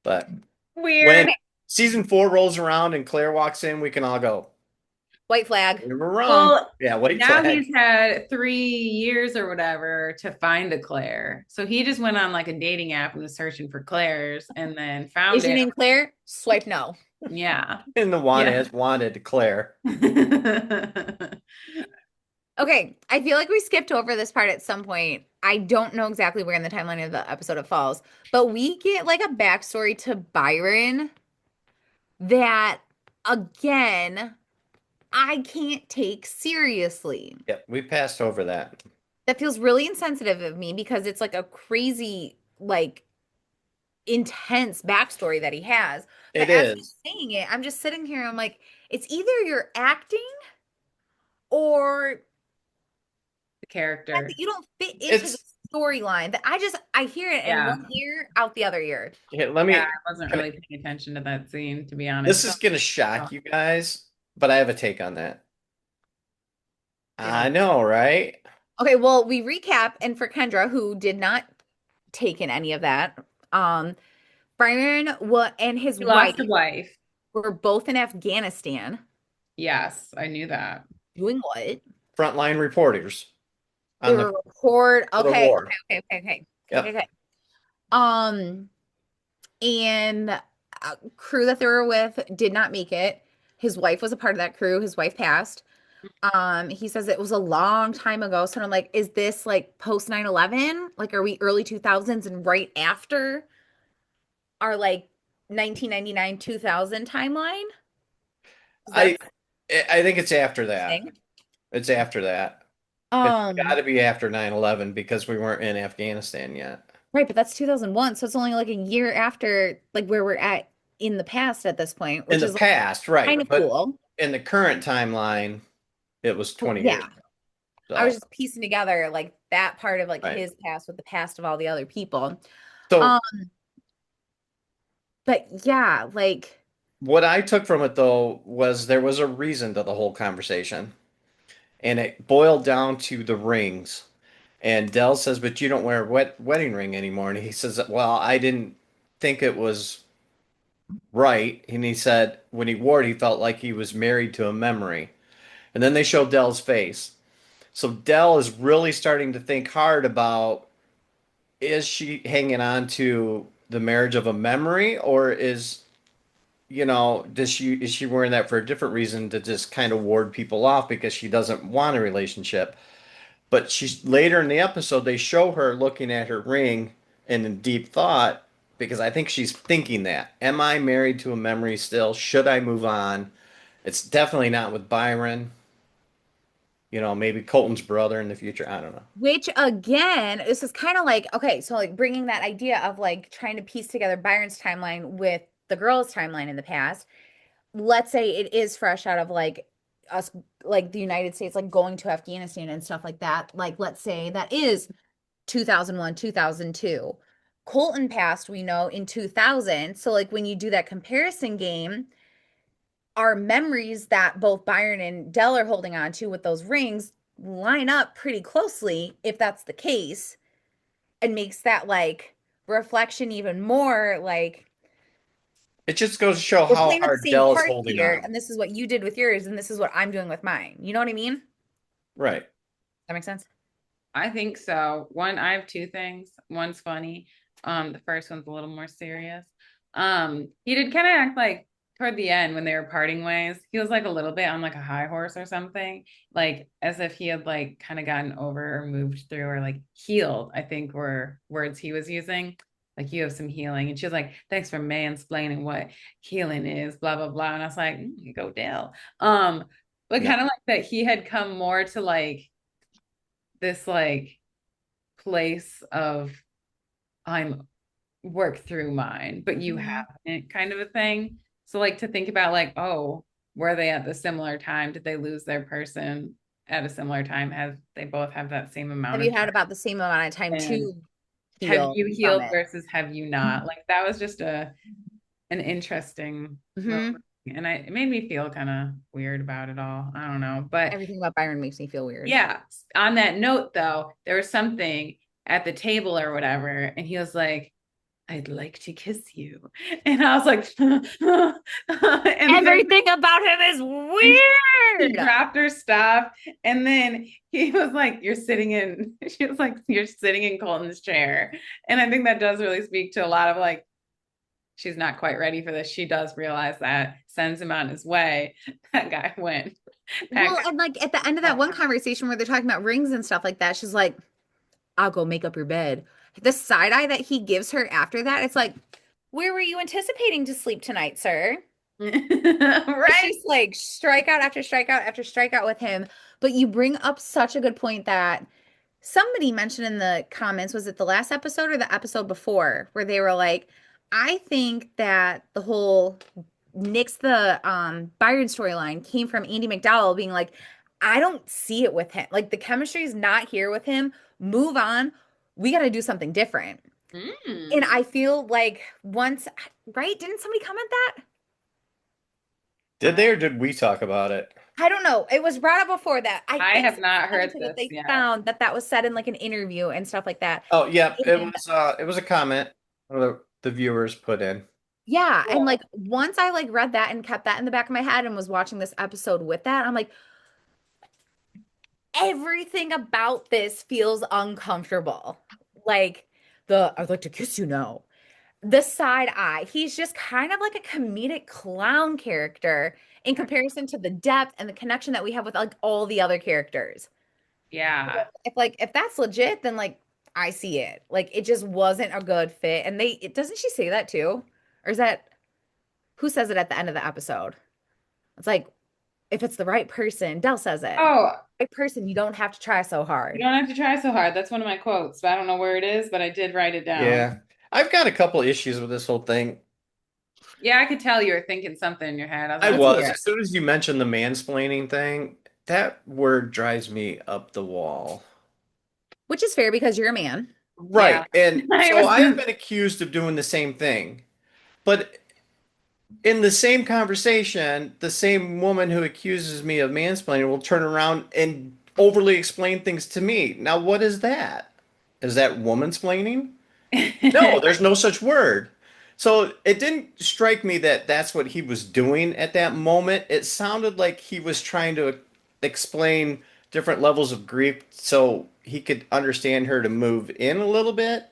But when Weird. season 4 rolls around and Claire walks in, we can all go, White flag. we were wrong. Well, Yeah, white now flag. he's had 3 years or whatever to find a Claire. So he just went on like a dating app and was searching for Claire's and then found Is your it. name Claire? Swipe no. Yeah. And the wanted Yeah. has wanted Claire. Okay, I feel like we skipped over this part at some point. I don't know exactly where in the timeline of the episode it falls, but we get like a backstory to Byron that, again, I can't take seriously. Yep, we passed over that. That feels really insensitive of me because it's like a crazy, like intense backstory that he has. But It as he's is. saying it, I'm just sitting here, I'm like, it's either you're acting or The that character. you don't fit into the It's storyline. That I hear it in Yeah. one ear, out the other ear. here, let Yeah, me I wasn't can I, really paying attention to that scene, to be this honest. is gonna Oh, shock you guys, but I have a take on that. give me. I know, right? Okay, well, we recap, and for Kendra, who did not take in any of that, Byron and his He lost wife a wife. were both in Afghanistan. Yes, I knew that. Doing what? Frontline reporters They on were record. for the Okay, war. Yep. okay. Um, and crew that they were with did not make it. His wife was a part of that crew. His wife passed. He says it was a long time ago. So I'm like, is this like post 9/11? Like, are we early 2000s and right after our like 1999 2000 timeline? Because I that's I think it's after the that. thing. It's after that. It's got Um, to be after 9/11 because we weren't in Afghanistan yet. right, but that's 2001, so it's only like a year after like where we're at in the past at this point, In which the is like past, right. kind of But cool. in the current timeline, it was Well, 20 years yeah. ago. I was So, just piecing together like that part of like right. his past with the past of all the other people. Um, So but yeah, like what I took from it though was there was a reason to the whole conversation, and it boiled down to the rings. And Dell says, "But you don't wear a wedding ring anymore." And he says, "Well, I didn't think it was right." And he said, when he wore it, he felt like he was married to a memory. And then they show Dell's face. So Dell is really starting to think hard about, is she hanging on to the marriage of a memory, or is she wearing that for a different reason to just kind of ward people off because she doesn't want a relationship? But she's later in the episode, they show her looking at her ring and in deep thought because I think she's thinking that. Am I married to a memory still? Should I move on? It's definitely not with Byron. Maybe Colton's brother in the future. I don't know. which again, this is kind of like okay, so like bringing that idea of like trying to piece together Byron's timeline with the girl's timeline in the past. Let's say it is fresh out of like us like the United States like going to Afghanistan and stuff like that. Like let's say that is 2001, 2002. Colton passed, we know, in 2000. So like when you do that comparison game, our memories that both Byron and Dell are holding on to with those rings line up pretty closely if that's the case and makes that like reflection even more like It just goes to show we're how playing with the hard same Dell is cards holding here on. and this is what you did with yours and this is what I'm doing with mine. You know what I mean? Does Right. that make sense? I think so. One, I have two things. One's funny. The first one's a little more serious. He did kind of act like toward the end when they were parting ways, he was like a little bit on like a high horse or something, like as if he had like kind of gotten over or moved through or like healed, I think were words he was using. Like you have some healing. And she was like, thanks for mansplaining what healing is, blah, blah, blah. And I was like, go Dale. But No. kind of like that he had come more to like this like place of I'm work through mine, but you Mhm. haven't kind of a thing. So like to think about like, oh, were they at the similar time? Did they lose their person at a similar time? Have they both have that same Have amount you of had time? about the same amount of time And to have heal you from healed it? versus have you not? Like that was just an interesting little Hmm. thing. And it made me feel kind of weird about it all. I don't know. But Everything about Byron makes me feel weird. yeah, on that note though, there was something at the table or whatever, and he was like, I'd like to kiss you. And I was like, and then Everything about him is and she weird. dropped her stuff. And then he was like, you're sitting in, she was like, you're sitting in Colton's chair. And I think that does really speak to a lot of like, she's not quite ready for this. She does realize that, sends him on his way. That guy went, Well, packed. and like at the end of that one conversation where they're talking about rings and stuff like that, she's like, I'll go make up your bed. The side eye that he gives her after that, it's like, where were you anticipating to sleep tonight, sir? It's Right? just like strikeout after strikeout after strikeout with him. But you bring up such a good point that somebody mentioned in the comments, was it the last episode or the episode before, where they were like, I think that the whole Nick's the Byron storyline came from Andy McDowell being like, I don't see it with him. Like the chemistry is not here with him. Move on. We got to do something different. And Mm. I feel like once, right? Didn't somebody comment that? Did they or did we talk about it? I don't know. It was brought up before that. I I think have somebody not heard commented that this they yet. found that that was said in like an interview and stuff like that. Oh, yeah, And it was a comment the viewers put in. yeah, and like Cool. once I like read that and kept that in the back of my head and was watching this episode with that, I'm like, everything about this feels uncomfortable. Like the I'd like to kiss you now. The side eye. He's just kind of like a comedic clown character in comparison to the depth and the connection that we have with like all the other characters. Yeah. If that's legit, then like I see it. Like it just wasn't a good fit. And it doesn't she say that too? Or is that who says it at the end of the episode? It's like if it's the right person, Dell says it. Oh, Right person, you don't have to try so you hard. don't have to try so hard. That's one of my quotes, but I don't know where it is, but I did write it down. Yeah. I've got a couple issues with this whole thing. Yeah, I could tell you were thinking something in your head. I was I like, Let's was. hear it. As soon as you mentioned the mansplaining thing, that word drives me up the wall. Which is fair because you're a man. yeah. Right. And I so I've was been accused of doing the same thing. But in the same conversation, the same woman who accuses me of mansplaining will turn around and overly explain things to me. Now, what is that? Is that womansplaining? No, there's no such word. So it didn't strike me that that's what he was doing at that moment. It sounded like he was trying to explain different levels of grief so he could understand her to move in a little bit,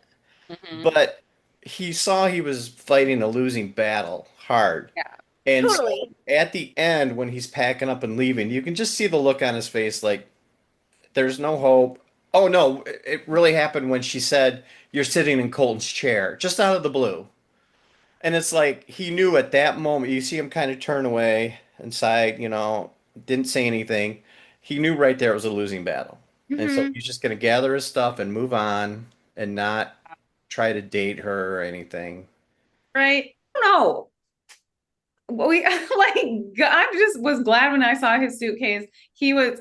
Mhm. but he saw he was fighting a losing battle hard. Yeah. And so Totally. at the end, when he's packing up and leaving, you can just see the look on his face like, there's no hope. Oh no, it really happened when she said, "You're sitting in Colton's chair," just out of the blue. And it's like he knew at that moment, you see him kind of turn away and sigh, didn't say anything. He knew right there it was a losing battle. And so Hmm. he's just going to gather his stuff and move on and not try to date her or anything. Right. No. We like I just was glad when I saw his suitcase. He was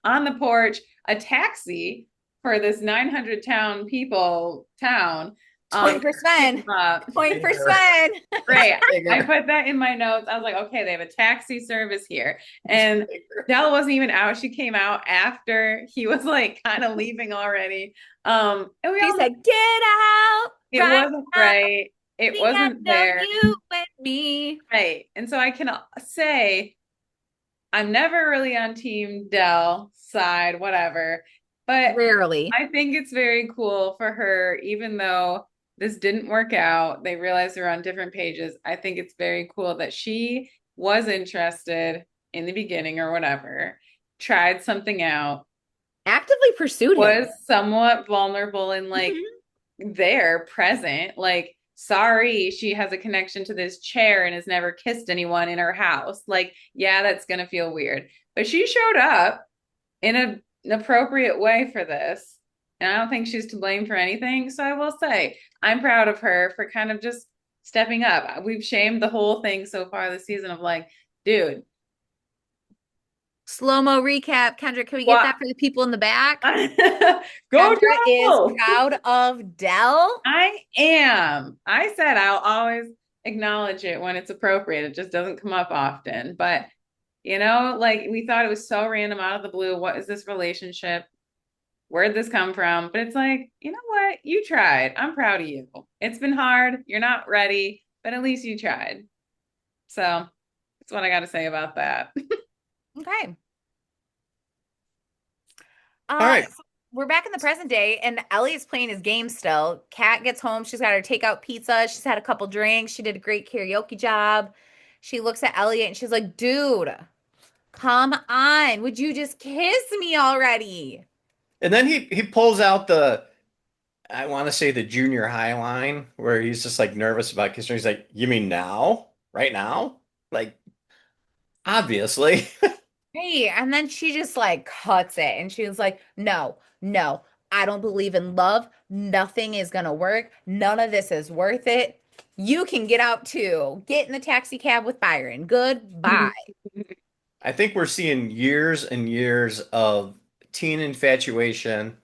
on the porch, a taxi for this 900 town. Point for Picked him Sven. up. Point for Sven. Great. I Bigger. put that in my notes. I was like, okay, they have a taxi service here. And Della wasn't even out. She came out after he was like kind of leaving already. And we She all know said, "Get out it right wasn't now. right. It The wasn't end of there. you and me." Right. And so I can say I'm never really on Team Dell side, whatever. But Rarely. I think it's very cool for her, even though this didn't work out, they realized they're on different pages. I think it's very cool that she was interested in the beginning or whatever, tried something out, Actively pursued was him. somewhat vulnerable and like Mhm. there, present, like, sorry, she has a connection to this chair and has never kissed anyone in her house. Like, yeah, that's going to feel weird. But she showed up in an appropriate way for this. And I don't think she's to blame for anything. So I will say, I'm proud of her for kind of just stepping up. We've shamed the whole thing so far this season of like, dude, Slow-mo recap. Kendra, can we get what? that for the people in the back? Go Kendra is Dell! proud of Dell. I am. I said I'll always acknowledge it when it's appropriate. It just doesn't come up often. But, like we thought it was so random out of the blue. What is this relationship? Where'd this come from? But it's like, you know what? You tried. I'm proud of you. It's been hard. You're not ready, but at least you tried. So that's what I got to say about that. Okay. All right. So we're back in the present day, and Ellie's playing his game still. Kat gets home. She's got her takeout pizza. She's had a couple drinks. She did a great karaoke job. She looks at Elliot and she's like, dude, come on. Would you just kiss me already? And then he pulls out the, I want to say the junior high line where he's just like nervous about kissing her. He's like, "You mean now? Right now?" Like, obviously. Hey, and then she just like cuts it and she was like, no, no, I don't believe in love. Nothing is going to work. None of this is worth it. You can get out too. Get in the taxi cab with Byron. Goodbye. I think we're seeing years and years of teen infatuation,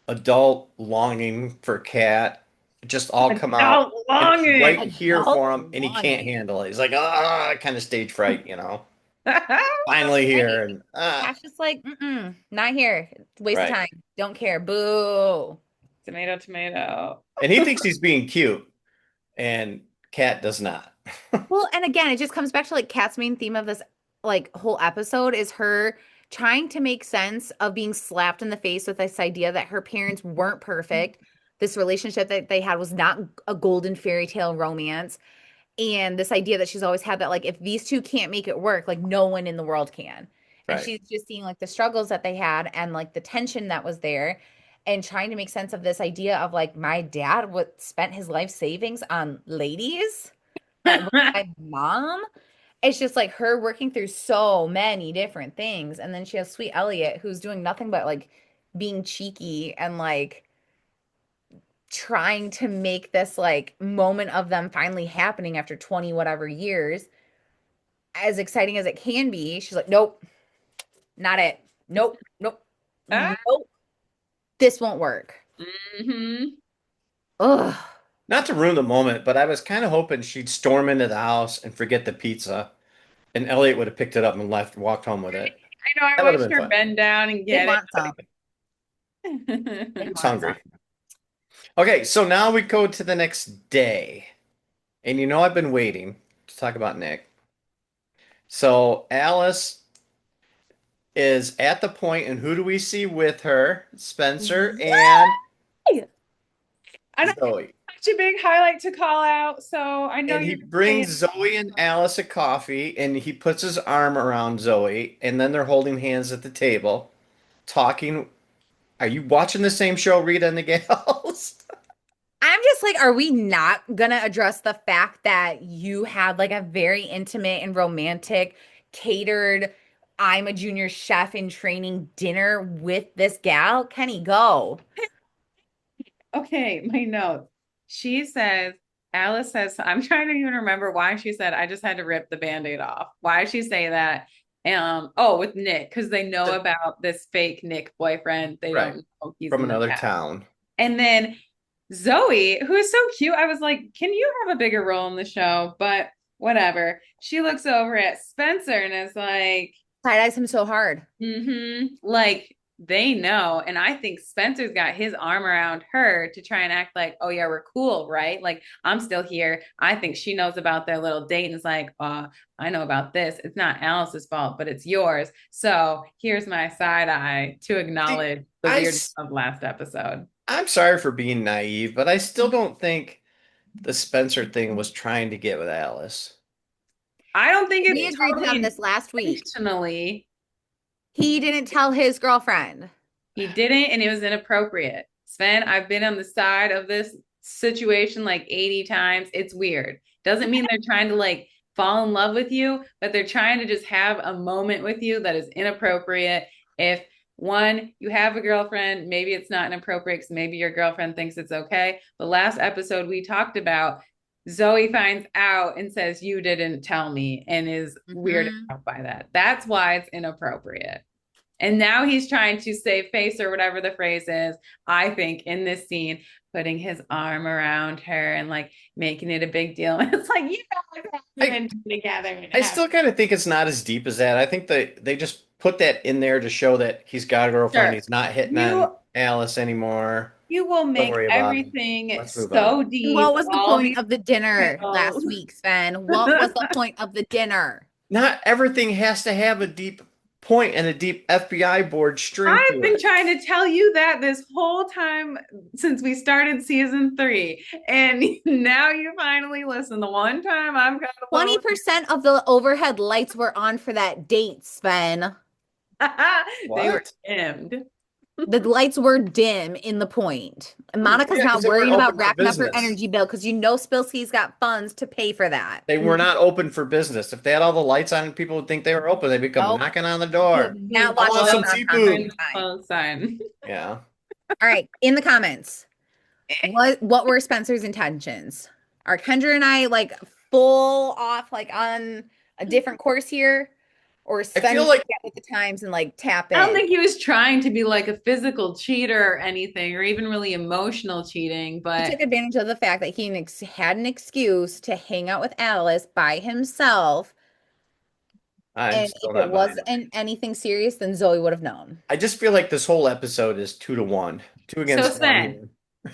adult longing for Cat, just all come out. Adult And it's right longing. here Adult for him, and he can't longing. handle it. He's like, ah, kind of stage fright, Finally Right. here, and Cash is like, mm-mm, not here. It's a waste of right. time. Don't care. Boo. Tomato, tomato. And he thinks he's being cute, and Cat does not. Well, and again, it just comes back to like Kat's main theme of this like whole episode is her trying to make sense of being slapped in the face with this idea that her parents weren't perfect. This relationship that they had was not a golden fairy tale romance. And this idea that she's always had that like if these two can't make it work, like no one in the world can. And Right. she's just seeing like the struggles that they had and like the tension that was there and trying to make sense of this idea of like my dad would spent his life savings on ladies that were my mom. It's just like her working through so many different things. And then she has sweet Elliot who's doing nothing but like being cheeky and like trying to make this like moment of them finally happening after 20 whatever years as exciting as it can be. She's like, nope, not it. Nope, nope, Ah, nope. This won't work. mhm. Ugh. Not to ruin the moment, but I was kind of hoping she'd storm into the house and forget the pizza, and Elliot would have picked it up and left, walked home with it. I know, I That would have watched been her fun. bend down and Did get want some. it. Did It's want some. hungry. Okay, so now we go to the next day. And I've been waiting to talk about Nick. So Alice is at the point, and who do we see with her? Spencer and Yay! And Zoe. such a big highlight to call out, so I know And he you're gonna say brings it. Zoe and Alice a coffee, and he puts his arm around Zoe, and then they're holding hands at the table, talking. Are you watching the same show, Rita and the Gals? I'm just like, are we not gonna address the fact that you had like a very intimate and romantic, catered, I'm a junior chef in training dinner with this gal? Kenny, go. Okay, my notes. She says, Alice says, I'm trying to even remember why she said I just had to rip the band-aid off. Why did she say that? Oh, with Nick, because they know about this fake Nick boyfriend. They Right, don't know he's from in the another past. town. And then Zoe, who is so cute, I was like, can you have a bigger role in the show? But whatever. She looks over at Spencer and is like, Side eyes him so hard. like they know. And I think Spencer's got his arm around her to try and act like, oh yeah, we're cool, right? Like I'm still here. I think she knows about their little date and is like, I know about this. It's not Alice's fault, but it's yours. So here's my side eye to See, acknowledge the weirdness of last episode. I'm sorry for being naive, but I still don't think the Spencer thing was trying to get with Alice. I don't think We it's agreed on totally this last week. intentionally. He didn't tell his girlfriend. He didn't, and it was inappropriate. Sven, I've been on the side of this situation like 80 times. It's weird. Doesn't mean they're trying to like fall in love with you, but they're trying to just have a moment with you that is inappropriate. If one, you have a girlfriend, maybe it's not inappropriate because maybe your girlfriend thinks it's okay. The last episode we talked about, Zoe finds out and says, you didn't tell me, and is weirded out by that. That's why it's inappropriate. And now he's trying to save face or whatever the phrase is, I think, in this scene, putting his arm around her and like making it a big deal. And it's like, you know, I, together. I still kind of think it's not as deep as that. I think they just put that in there to show that he's got a girlfriend. Sure. He's not hitting on Alice anymore. You will Don't make worry about it. everything Let's move so on. deep. What was the all point these of the dinner details. last week, Sven? What was the point of the dinner? Not everything has to have a deep point and a deep FBI board string I've to been it. trying to tell you that this whole time since we started season 3, and now you finally listen. The one time I've got a little 20% of the overhead lights were on for that date, Sven. they were What? dimmed. The lights were dim in the point. And Monica's Yeah, 'cause not they weren't worrying about open for racking up her business. energy bill because you know Spilsky's got funds to pay for that. They were not open for business. If they had all the lights on and people would think they were open, they'd be come Nope. knocking on the You have door. not I watched want this some on seafood. time. Close sign. Yeah. All right, in the comments, what were Spencer's intentions? Are Kendra and I like full off like on a different course here? Or I Sven feel needs to like get with the times and like tap I don't in? think he was trying to be like a physical cheater or anything, or even really emotional cheating, He but took advantage of the fact that he had an excuse to hang out with Alice by himself. I'm And still if it not buying it. wasn't anything serious, then Zoe would have known. I just feel like this whole episode is 2 to 1, two so against one Sven, here.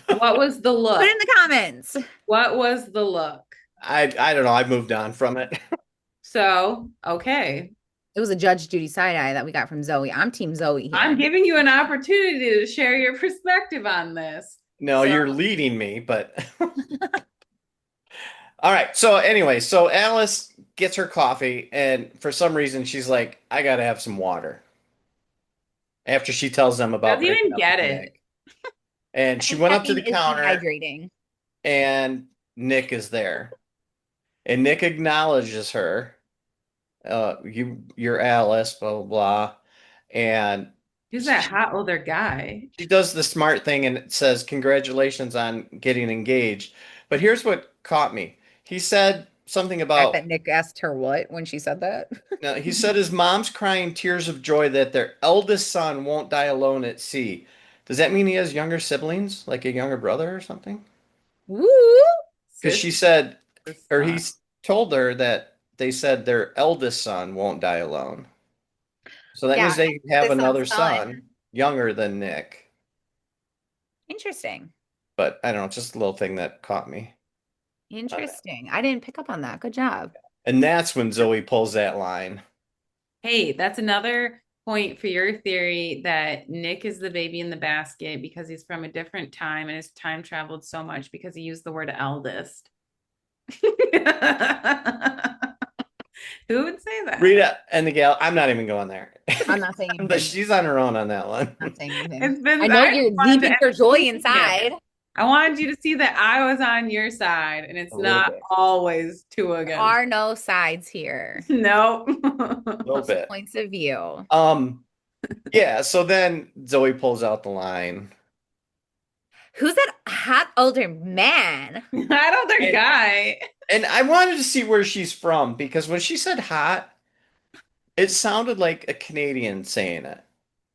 what was the Put it look? in the comments. What was the look? I don't know. I've moved on from it. So, okay. It was a Judge Judy side eye that we got from Zoe. I'm Team Zoe I'm here. giving you an opportunity to share your perspective on this. No, So, you're leading me, but all right. So anyway, so Alice gets her coffee, and for some reason she's like, I gotta have some water. After she tells them about doesn't breaking even up get with it. Nick. And she And went up to caffeine the is counter, dehydrating. and Nick is there. And Nick acknowledges her. You're Alice, blah blah blah. And Who's that she, hot older guy? she does the smart thing and it says, Congratulations on getting engaged. But here's what caught me. He said something The fact that about, Nick asked her what when she said that. no, he said his mom's crying tears of joy that their eldest son won't die alone at sea. Does that mean he has younger siblings, like a younger brother or something? Woo! Because she Sis, said, sis or son. he's told her that they said their eldest son won't die alone. So that Yeah, means they have this another son. son younger than Nick. Interesting. But I don't know, just a little thing that caught me on that. Interesting. I didn't pick up on that. Good job. And that's when Zoe pulls that line. Hey, that's another point for your theory that Nick is the baby in the basket because he's from a different time and his time traveled so much because he used the word eldest. Who would say that? Rita and the gal, I'm not even going there. I'm not saying But anything. she's on her own on that one. Not saying anything. It's been I know I you're wanted to leaping end for joy the season together. inside. I wanted you to see that I was on your side and it's A little not bit. always two There against. are no sides here, Nope. A little just bit. points of view. Um, yeah, so then Zoe pulls out the line. Who's that hot older man? That other And guy. and I wanted to see where she's from because when she said hot, it sounded like a Canadian saying it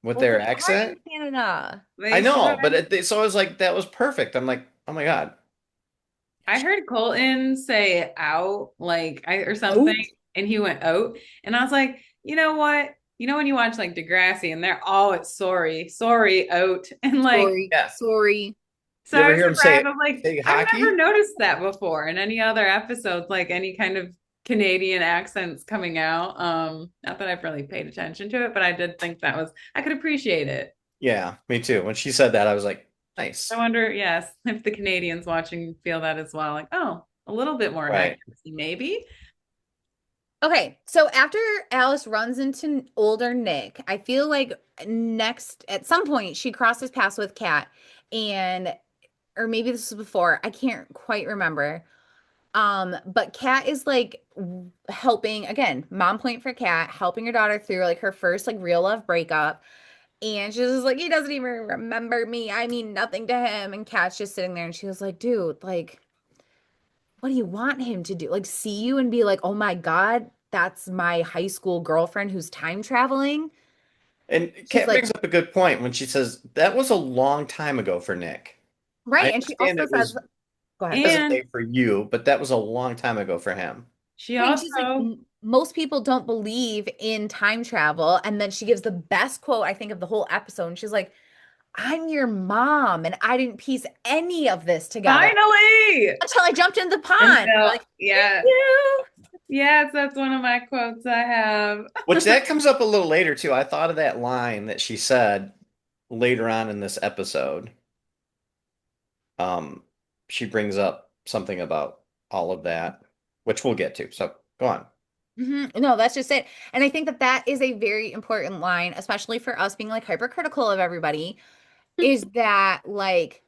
with Well, their they are in accent. Canada. I They know, but should. so I was like, that was perfect. I'm like, oh my God. I heard Colton say out like I or something, Oh, and he went out, and I was like, you know what? You know when you watch like Degrassi, and they're all at sorry, sorry, out, and like sorry, Yeah. sorry. so You I ever was hear him surprised. I was like, say I've never hockey? noticed that before in any other episodes, like any kind of Canadian accents coming out. Not that I've really paid attention to it, but I did think that was I could appreciate it. Yeah, me too. When she said that, I was like, I nice. wonder, yes, if the Canadians watching feel that as well. Like, oh, a little bit more Right. accuracy, maybe. Okay, so after Alice runs into older Nick, I feel like next at some point she crosses paths with Kat and or maybe this was before, I can't quite remember. But Kat is like helping again, mom point for Kat, helping her daughter through like her first like real love breakup. And she's just like, he doesn't even remember me. I mean nothing to him. And Kat's just sitting there and she was like, dude, like, what do you want him to do? Like, see you and be like, oh my God, that's my high school girlfriend who's time traveling. And She's Kat like, brings up a good point when she says that was a long time ago for Nick. I right. And she understand also it says, was go ahead. And present day for you, but that was a long time ago for him. she Right. And she's like, also, Most people don't believe in time travel. And then she gives the best quote, I think, of the whole episode. And she's like, I'm your mom, and I didn't piece any of this together finally, until I jumped in the pond. You're until, like, thank yeah, you. yes, that's one of my quotes I have. Which that comes up a little later too. I thought of that line that she said later on in this episode. Um, she brings up something about all of that, which we'll get to. So go on. No, that's just it. And I think that that is a very important line, especially for us being like hypercritical of everybody, is that like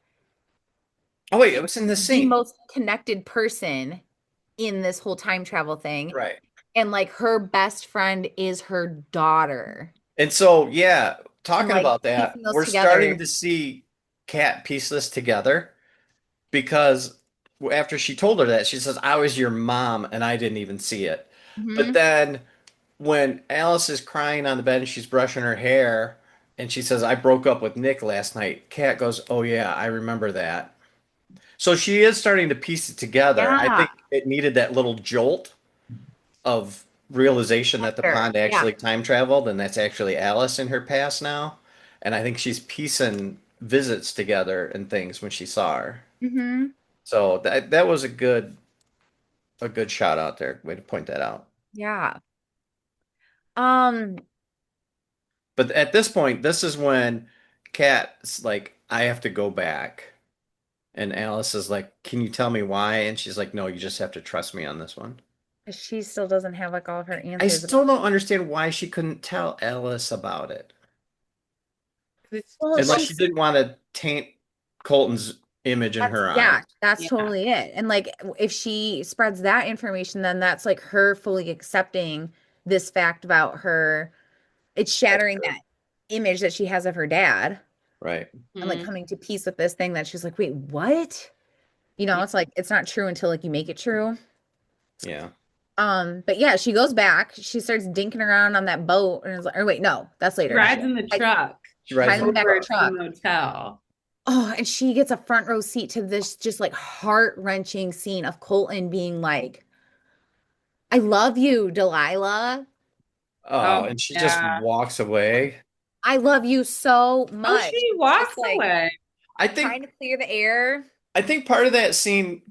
Oh wait, it was in this the scene. most connected person in this whole time travel thing. Right. And like her best friend is her daughter. And so, yeah, And talking like about that, piecing those we're starting together. to see. Kat piece this together because after she told her that, she says, I was your mom and I didn't even see it. But Hmm. then when Alice is crying on the bed and she's brushing her hair and she says, I broke up with Nick last night, Kat goes, oh, yeah, I remember that. So she is starting to piece it together. I Yeah. think it needed that little jolt of realization that the Sure. pond Yeah. actually time traveled and that's actually Alice in her past now. And I think she's piecing visits together and things when she saw her. Hmm. So that was a good shot out there. Way to point that out. Yeah. Um, But at this point, this is when Kat's like, I have to go back. And Alice is like, can you tell me why? And she's like, no, you just have to trust me on this one. she still doesn't have like all of her I answers. still don't understand why she couldn't tell Alice about it. It's Well, Unless well, she she's didn't want to taint Colton's image in that's her eyes. yeah, that's yeah. totally it. And like if she spreads that information, then that's like her fully accepting this fact about her. It's That's shattering true. that image that she has of her dad Right. and like Mhm. coming to peace with this thing that she's like, wait, what? You know, Yeah. it's like it's not true until like you make it true. Yeah. But yeah, she goes back. She starts dinking around on that boat, and is like, or wait, no, that's later. Rides in the Like truck She rides in hiding in the the back of over the truck. to the truck. motel. Oh, and she gets a front row seat to this just like heart-wrenching scene of Colton being like, I love you, Delilah. Oh, Oh and she just yeah. walks away. I love you so Oh, much. she Just walks like away. I trying think to clear the air. I think part of that scene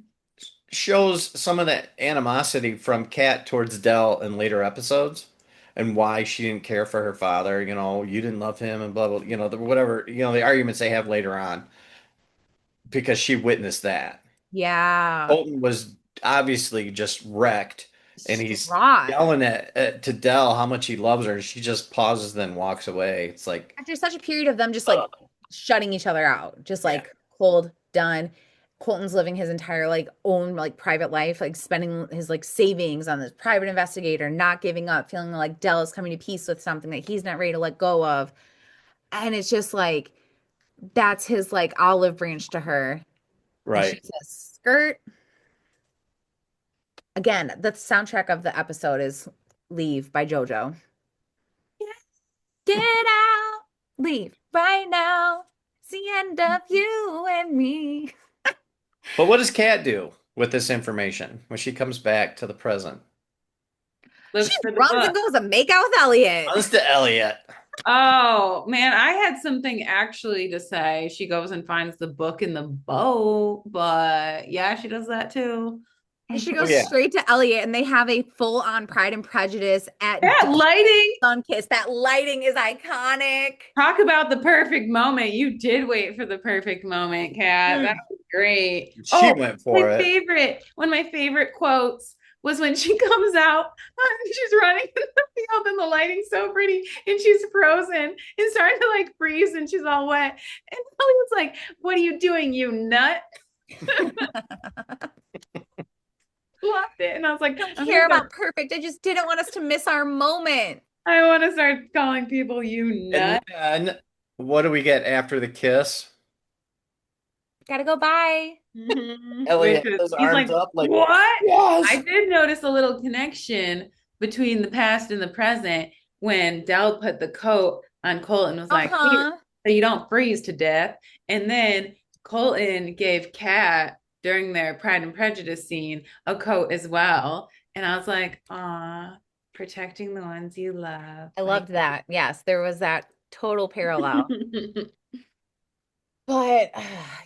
shows some of that animosity from Kat towards Dell in later episodes and why she didn't care for her father. You know, you didn't love him and blah, blah, whatever, the arguments they have later on because she witnessed that. Yeah. Colton was obviously just wrecked and he's Distraught. yelling at to Dell how much he loves her. And she just pauses, then walks away. It's like, After such a period of them just like oh, shutting each other out, just yeah, like cold, done. Colton's living his entire like own like private life, like spending his like savings on this private investigator, not giving up, feeling like Dell is coming to peace with something that he's not ready to let go of. And it's just like that's his like olive branch to her. And she right. says, skirt. Again, the soundtrack of the episode is Leave by JoJo. Get out, leave right now. It's the end of you and me. But what does Kat do with this information when she comes back to the present? She Looks for the runs and book. goes to make out with Elliot. Runs to Elliot. Oh man, I had something actually to say. She goes and finds the book in the boat, but yeah, she does that too. And she Oh goes yeah. straight to Elliot, and they have a full-on Pride and Prejudice at That dusk lighting, sun kiss. That lighting is iconic. talk about the perfect moment. You did wait for the perfect moment, Kat. That was great. She Oh, went for it. one of my favorite quotes was when she comes out and she's running in the field and the lighting's so pretty and she's frozen and starting to like freeze and she's all wet. And Elliot's like, what are you doing, you nut? Loved it. And I was like, I don't care about perfect. I just didn't want us to miss our moment. I want to start calling people you And nut. then what do we get after the kiss? Gotta go bye. Which Elliot is, has his he's arms like, up like, what? I yes. did notice a little connection between the past and the present when Dell put the coat on Colton and was like, here, Uh-huh. so you don't freeze to death. And then Colton gave Kat during their Pride and Prejudice scene a coat as well. And I was like, aw, protecting the ones you love. I Like, loved that. Yes, there was that total parallel. But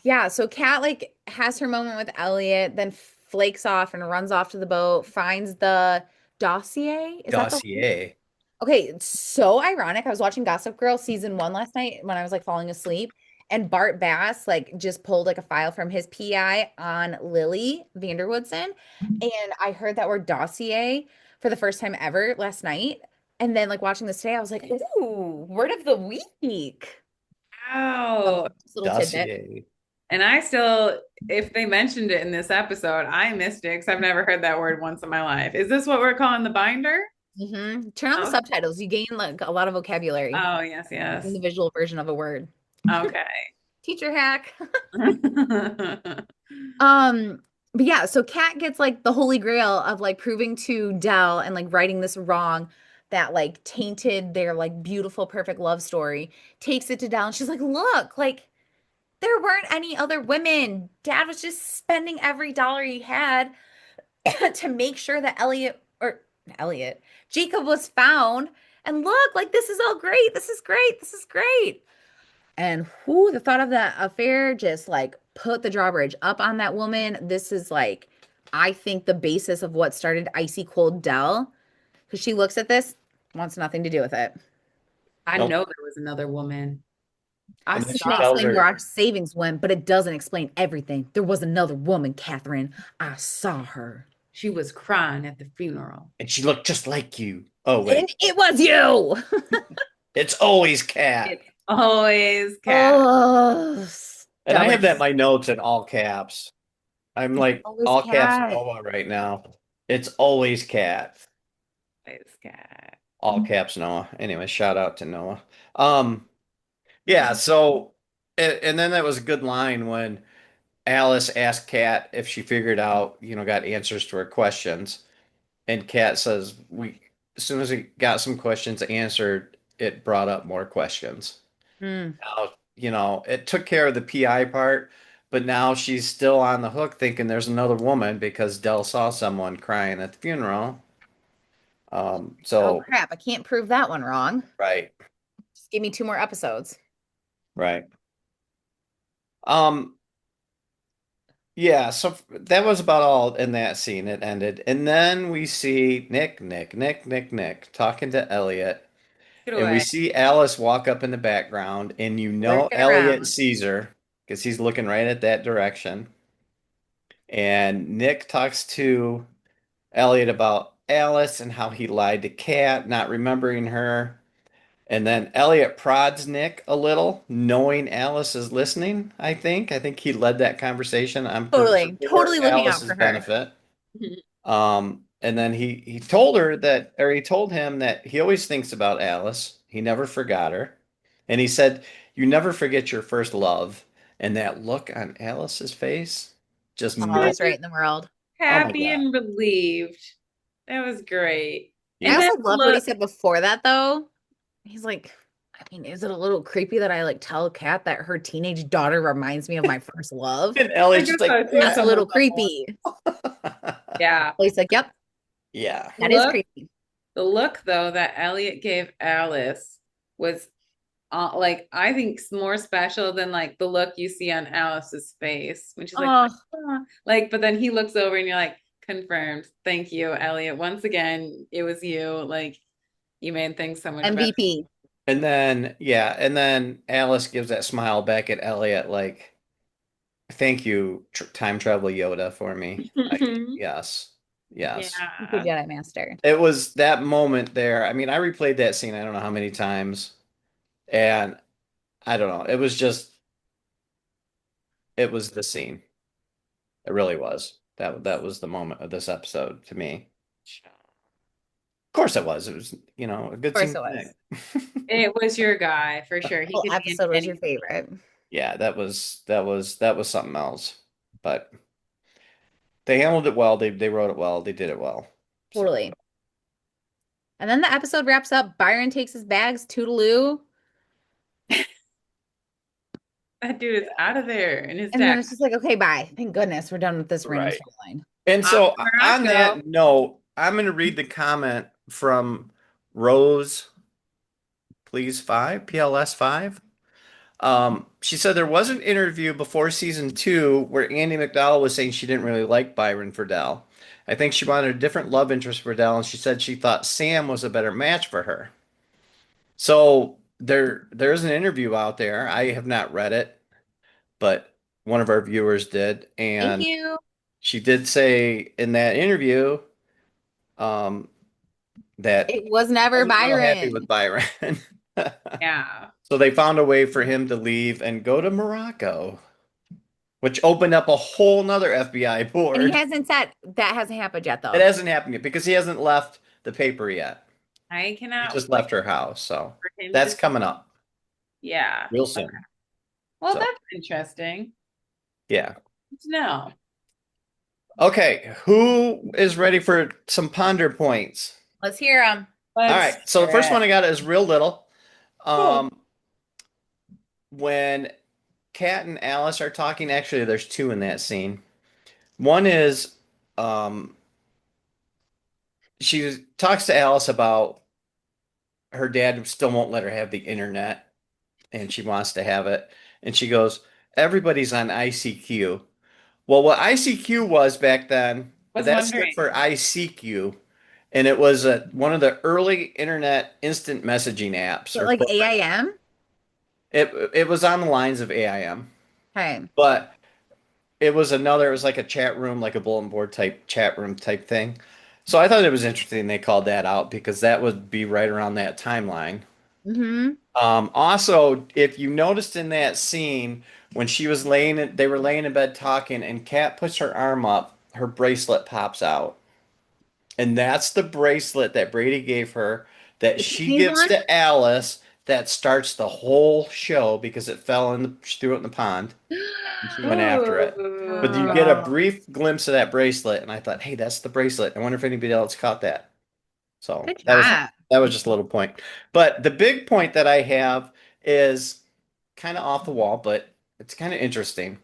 yeah, so Kat like has her moment with Elliot, then flakes off and runs off to the boat, finds the dossier. Is that the Dossier. Okay, it's so ironic. I was watching Gossip Girl season one last night when I was like falling asleep, and Bart Bass like just pulled like a file from his PI on Lily Vanderwoodson, and I heard that word dossier for the first time ever last night. And then like watching this today, I was like, ooh, word of the week. wow. Just a little tidbit. Dossier. And I still, if they mentioned it in this episode, I missed it because I've never heard that word once in my life. Is this what we're calling the binder? Turn on the Oh, subtitles. You gain like a lot of vocabulary oh yes, in yes. the visual version of a word. Okay. Teacher hack. But yeah, so Kat gets like the holy grail of like proving to Dell and like righting this wrong that like tainted their like beautiful, perfect love story. Takes it to Dell and she's like, look, like there weren't any other women. Dad was just spending every dollar he had to make sure that Jacob was found. And look, like this is all great. This is great. This is great. And who the thought of that affair just like put the drawbridge up on that woman. This is like, I think the basis of what started Icy Cold Dell. Because she looks at this, wants nothing to do with it. I Nope. know there was another woman. I And then It she can saw tells explain where her, our savings went, but it doesn't explain everything. There was another woman, Catherine. I saw her. she was crying at the funeral. and she looked just like you. Oh, And wait. it was you. It's always Cat. It's always Cat. Oh, And I stubborn. have that in my notes in all caps. I'm It's like always all caps Cat. Noah right now. It's always Cat. Always Cat. All caps Noah. Anyway, shout out to Noah. Um, yeah, so and then that was a good line when Alice asked Kat if she figured out, got answers to her questions. And Kat says, we as soon as we got some questions answered, it brought up more questions. Hmm. Now, it took care of the PI part, but now she's still on the hook thinking there's another woman because Dell saw someone crying at the funeral. Oh So crap, I can't prove that one wrong. right, Just give me 2 more episodes. right. Um, yeah, so that was about all in that scene. It ended. And then we see Nick talking to Elliot. Get And we away. see Alice walk up in the background, and Lurking Elliot around. sees her because he's looking right at that direction. And Nick talks to Elliot about Alice and how he lied to Kat, not remembering her. And then Elliot prods Nick a little, knowing Alice is listening, I think. I think he led that conversation Totally, for totally looking out Alice's for her. benefit. And then he told her that, or he told him that he always thinks about Alice. He never forgot her. And he said, "You never forget your first love." And that look on Alice's face just Oh, melt. he's right in the world. Oh my Happy God. and relieved. That was great. I And Yeah. then also loved what he look, said before that, though. He's like, I mean, is it a little creepy that I like tell Kat that her teenage daughter reminds me of my first love? And I Elliot's guess just like, I've seen That's a "What?" little someone someone. creepy. Yeah. Well, he's like, yep, Yeah. that is Look, creepy. the look though that Elliot gave Alice was like I think more special than like the look you see on Alice's face when she's like, Oh, "Ah." Like, but then he looks over and you're like, confirmed. Thank you, Elliot. Once again, it was you. Like, you made things so much better. MVP. And then Alice gives that smile back at Elliot, like, "Thank you, time travel Yoda, for me." Yes, yes. Thank you, Yeah. Jedi Master. It was that moment there. I mean, I replayed that scene, I don't know how many times, and I don't know. It was the scene. It really was. That was the moment of this episode to me. Of course it was. It was, a Of good course scene it with was. Nick. It was your guy for sure. He Whole could be in episode was your any. favorite. Yeah, that was something else. But they handled it well. They wrote it well. They did it well. So Totally. And then the episode wraps up. Byron takes his bags, toodaloo. That dude is out of there in his And then dad. it's just like, okay, bye. Thank goodness we're done with this random right. storyline. And Off so to on Morocco. that note, I'm going to read the comment from Rose, please 5, PLS 5. She said there was an interview before season 2 where Andy McDowell was saying she didn't really like Byron Fidel. I think she wanted a different love interest for Dell, and she said she thought Sam was a better match for her. So there's an interview out there. I have not read it, but one of our viewers did, Thank and you. she did say in that interview um, that It was never wasn't real happy with Byron. Byron. Yeah. So they found a way for him to leave and go to Morocco, which opened up a whole nother FBI And he board. hasn't said that hasn't happened yet, It though. hasn't happened yet because he hasn't left the paper yet. I He cannot just wait left her house. So for him that's to. coming up Yeah. real soon. Well, So that's interesting. yeah. Good to know. Okay, who is ready for some ponder points? Let's hear them. All Let's right, so the hear first it. one I got is real little. Cool. Um, when Kat and Alice are talking, actually, there's two in that scene. One is um, she talks to Alice about her dad still won't let her have the internet, and she wants to have it. And she goes, "Everybody's on ICQ." Well, what ICQ was back then, Was that stood wondering. for I Seek You, and it was one of the early internet instant messaging apps But or like programs. AIM? It was on the lines of AIM, Okay. but it was like a chat room, like a bulletin board type chat room type thing. So I thought it was interesting they called that out because that would be right around that timeline. Mm-hmm. Also, if you noticed in that scene when they were laying in bed talking, and Kat puts her arm up, her bracelet pops out. And that's the bracelet that Brady gave her that The she Tiffany's gives one? to Alice that starts the whole show because it fell in she threw it in the pond and she went after it. But you get a Oh, Ooh. brief glimpse of that bracelet, and I thought, hey, that's the bracelet. I wonder if anybody else caught that. So good job. that was just a little point. But the big point that I have is kind of off the wall, but it's kind of interesting.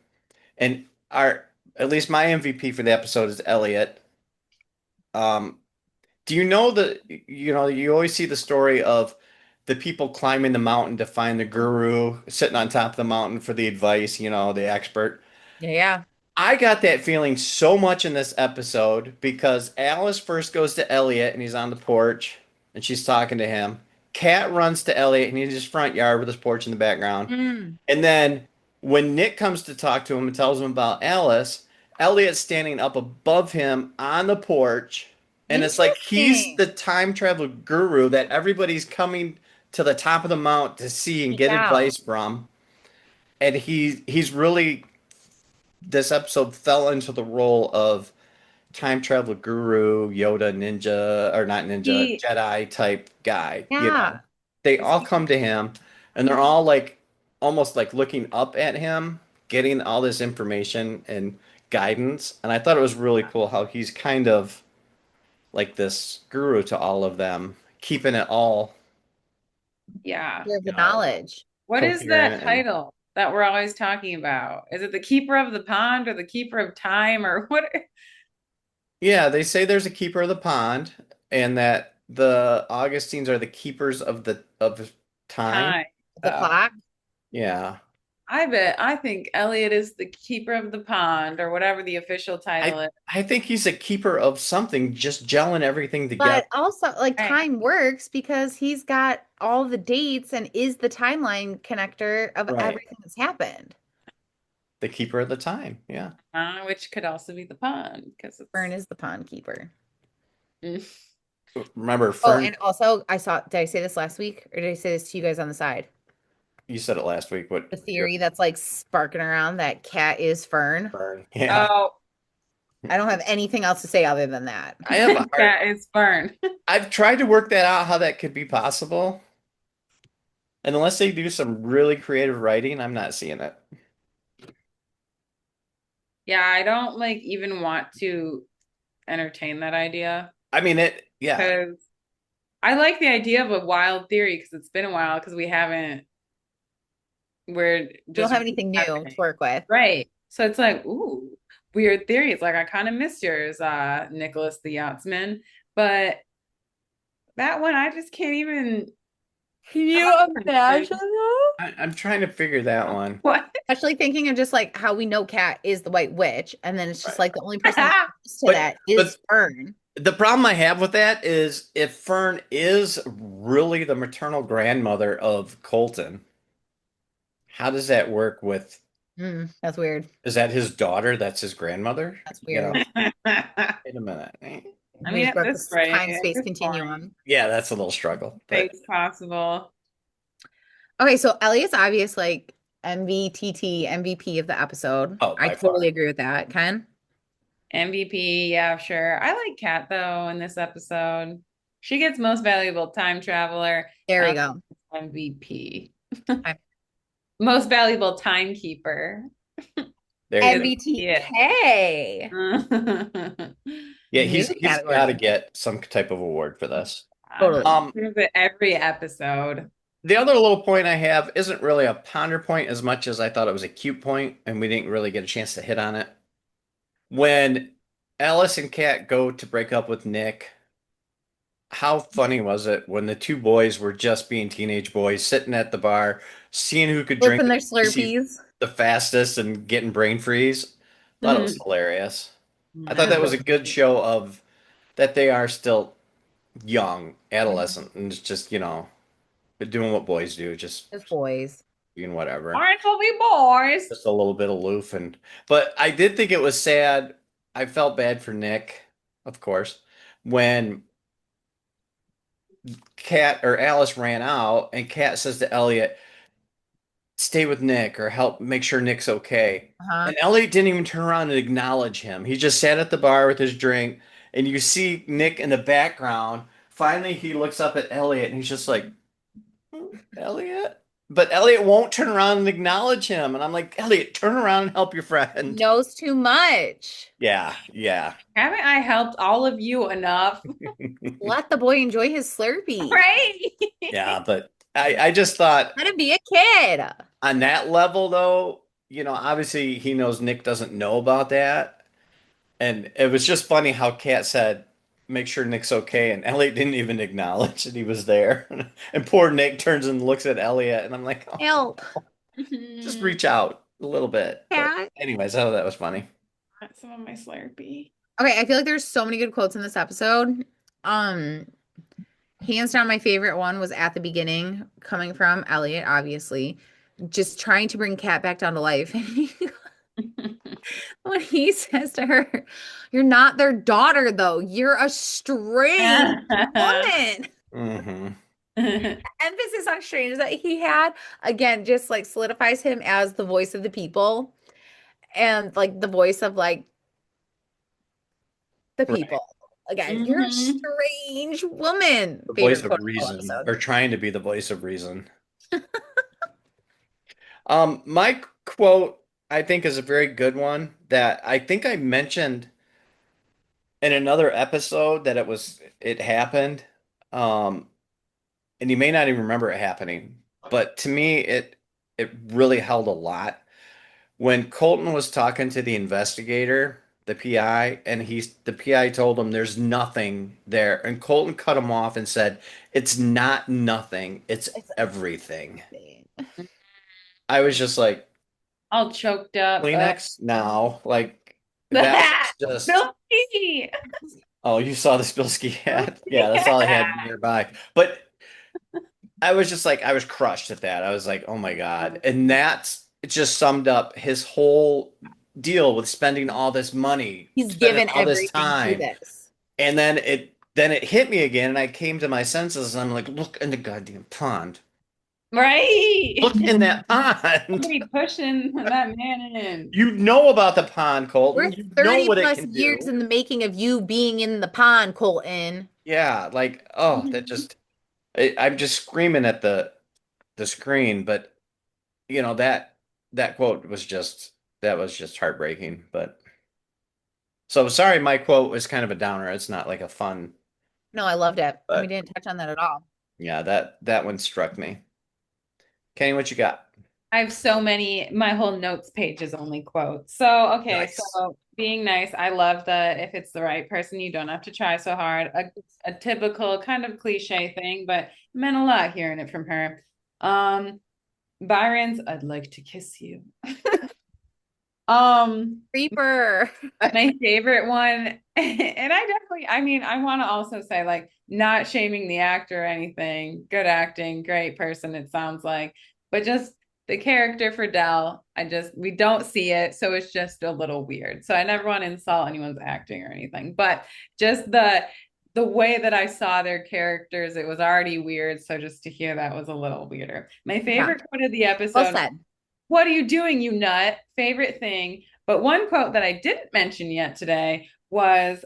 And our at least my MVP for the episode is Elliot. Um, do you know you always see the story of the people climbing the mountain to find the guru sitting on top of the mountain for the advice, the expert. Yeah, yeah. I got that feeling so much in this episode because Alice first goes to Elliot and he's on the porch and she's talking to him. Kat runs to Elliot and he's in his front yard with his porch in the background. Mm. And then when Nick comes to talk to him and tells him about Alice, Elliot's standing up above him on the porch. And it's like he's Interesting. the time travel guru that everybody's coming to the top of the mount to see and Check get out. advice from. And he's really this episode fell into the role of time travel guru, Yoda, ninja, or not ninja, He, Jedi type guy. Yeah. They is all he, come to him and they're all like almost like looking up at him, getting all this information and guidance. And I thought it was really cool how he's kind of like this guru to all of them, keeping it all, yeah. Share the you know, knowledge. What is that coherent and title that we're always talking about? Is it the keeper of the pond or the keeper of time or what? yeah, they say there's a keeper of the pond and that the Augustines are the keepers of time. Time. The So clock. Yeah. I think Elliot is the keeper of the pond or whatever the official title I is. I think he's a keeper of something, just gelling everything together. But also, like, Right. time works because he's got all the dates and is the timeline connector of Right. everything that's happened. The keeper of the time. Yeah. Which could also be the pond because Fern it's is the pond keeper. mm. Remember, Oh, Fern, and also, did I say this last week or did I say this to you guys on the side? you said it last week, what The you're theory that's like sparking around that Cat is Fern. Fern. Yeah. Oh, I don't have anything else to say other than that. I have a hard, cat is Fern. I've tried to work that out, how that could be possible. And unless they do some really creative writing, I'm not seeing it. Yeah, I don't like even want to entertain that idea I mean, yeah, because I like the idea of a wild theory because it's been a while because we're We don't just have anything new to happening. work with. Right. So it's like, ooh, weird theories. Like I kind of missed yours, Nicholas the Yachtsman. But that one I just can't even Can come you up with anything. imagine though? I'm trying to figure that one. What? Especially thinking of just like how we know Cat is the White Witch, and then it's just Right. like the only person that's close to But that but is Fern. the problem I have with that is if Fern is really the maternal grandmother of Colton, how does that work with, That's weird. is that his daughter? That's his grandmother? That's weird. I Wait a minute. We mean, just at broke this this rate, time at space this point, continuum. Yeah, that's a little struggle, but things possible. Okay, so Elliot's obvious like MVTT MVP of the episode. oh, I by totally far. agree with that. Ken? MVP, yeah, sure. I like Kat though in this episode. She gets most valuable time traveler. There we Alex go. MVP. Most valuable timekeeper. There you go. Yeah. MBTK. Yeah, New he's got to category. get some type of award for this. Totally. Prove it every episode. The other little point I have isn't really a ponder point as much as I thought it was a cute point, and we didn't really get a chance to hit on it. When Alice and Kat go to break up with Nick, how funny was it when the two boys were just being teenage boys sitting at the bar, seeing who could drink Flipping their the Slurpees. fastest and getting brain freeze? Thought it was hilarious. I thought It was that was No. a really good cute. show of that they are still young, Mhm. adolescent, and it's just, doing what boys do, just Just boys. being whatever. Aren't we boys? Just a little bit aloof but I did think it was sad. I felt bad for Nick, of course, when Kat or Alice ran out and Kat says to Elliot, stay with Nick or help make sure Nick's okay. Uh-huh. And Elliot didn't even turn around and acknowledge him. He just sat at the bar with his drink, and you see Nick in the background. Finally, he looks up at Elliot and he's just like, Elliot? But Elliot won't turn around and acknowledge him. And I'm like, Elliot, turn around and help your friend. Knows too much. Yeah, yeah. Haven't I helped all of you enough? Let the boy enjoy his Slurpee. Right? Yeah, but I just thought Let him be a kid. on that level, though, obviously he knows Nick doesn't know about that. And it was just funny how Kat said, make sure Nick's okay. And Elliot didn't even acknowledge that he was there. And poor Nick turns and looks at Elliot. And I'm like, oh, Help. just reach out a little bit. But, Cat. anyways, I thought that was funny. Some of my Slurpee. Okay, I feel like there's so many good quotes in this episode. Um, Hands down, my favorite one was at the beginning, coming from Elliot, obviously, just trying to bring Kat back down to life. When he says to her, "You're not their daughter, though. You're a strange woman." Hmm. Emphasis on strange that he had again just like solidifies him as the voice of the people and like the voice of like the Right. people. Again, you're a Mhm. strange woman. The voice Favorite of quote of the whole reason, episode. or trying to be the voice of reason. My quote, I think, is a very good one that I think I mentioned in another episode that it happened. Um, and you may not even remember it happening, but to me, it really held a lot. When Colton was talking to the investigator, the PI, and the PI told him there's nothing there, and Colton cut him off and said, "It's not nothing, it's It's everything." amazing. I was just like, All choked up. Kleenex now, like that was just. Silky. Oh, you saw the Spilsky hat? Yeah, that's all I had nearby. But I was just like, I was crushed at that. I was like, oh my God. And that's it just summed up his whole deal with spending all this money, He's spending given all this everything to time. this. And then it hit me again and I came to my senses and I'm like, look in the goddamn pond. Right. Look in that pond. Somebody pushing that man in. You know about the pond, We're Colton. You know 30 what it plus can years do. in the making of you being in the pond, Colton. Yeah, like, oh, that just I'm just screaming at the screen, but that quote was just heartbreaking. But so sorry, my quote was kind of a downer. It's not like a fun, No, I loved it. And we but didn't touch on that at all. yeah, that one struck me. Kenny, what you got? I have so many, my whole notes page is only quotes. So, okay, Nice. so being nice, I love that if it's the right person, you don't have to try so hard. A typical kind of cliche thing, but it meant a lot hearing it from her. Byron's, I'd like to kiss you. Um, Creeper. my favorite one, and I mean, I want to also say, like, not shaming the actor or anything. Good acting, great person, it sounds like, but just the character for Dell, we don't see it, so it's just a little weird. So I never want to insult anyone's acting or anything, but just the way that I saw their characters, it was already weird. So just to hear that was a little weirder. My Yeah. favorite quote of the Well episode, said. what are you doing, you nut? Favorite thing. But one quote that I didn't mention yet today was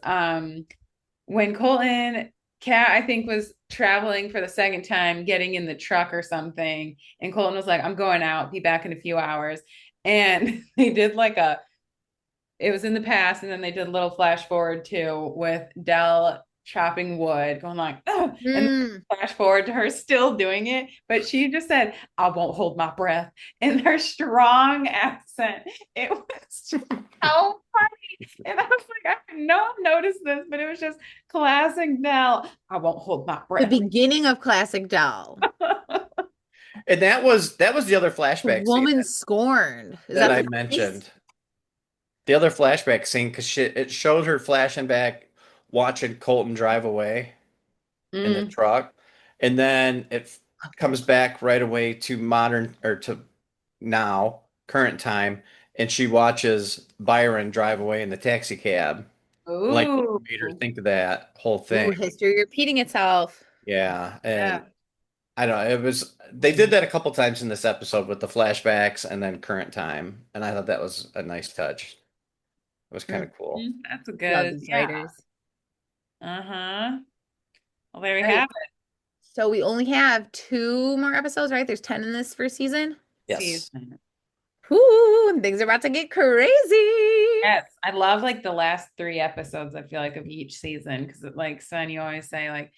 when Colton Kat, I think, was traveling for the second time, getting in the truck or something. And Colton was like, I'm going out, be back in a few hours. And they did like it was in the past, and then they did a little flash forward too with Dell chopping wood, going like, oh, and Mm. flash forward to her still doing it. But she just said, I won't hold my breath in her strong accent. It was so funny. And I was like, I know I've noticed this, but it was just classic Dell. I won't hold my The breath. beginning of Classic Doll. And that was the other flashback scene Woman scorned. Is that that I the face? mentioned. The other flashback scene, because it showed her flashing back, watching Colton drive away in the Mm. truck, and then comes back right away to modern or to now, current time, and she watches Byron drive away in the taxi cab. Like what Ooh. made her think of that whole Ooh, thing. history repeating itself. Yeah, Yeah. and I don't know, they did that a couple times in this episode with the flashbacks and then current time, and I thought that was a nice touch. It was kind Mm, of cool. That's a love good, these yeah. writers. Uh-huh. Well, there we All right. have it. So we only have 2 more episodes, right? There's 10 in this first season. Yes. Season. Whoo, things are about to get crazy. Yes, I love like the last 3 episodes, I feel like, of each season, because like Son, you always say like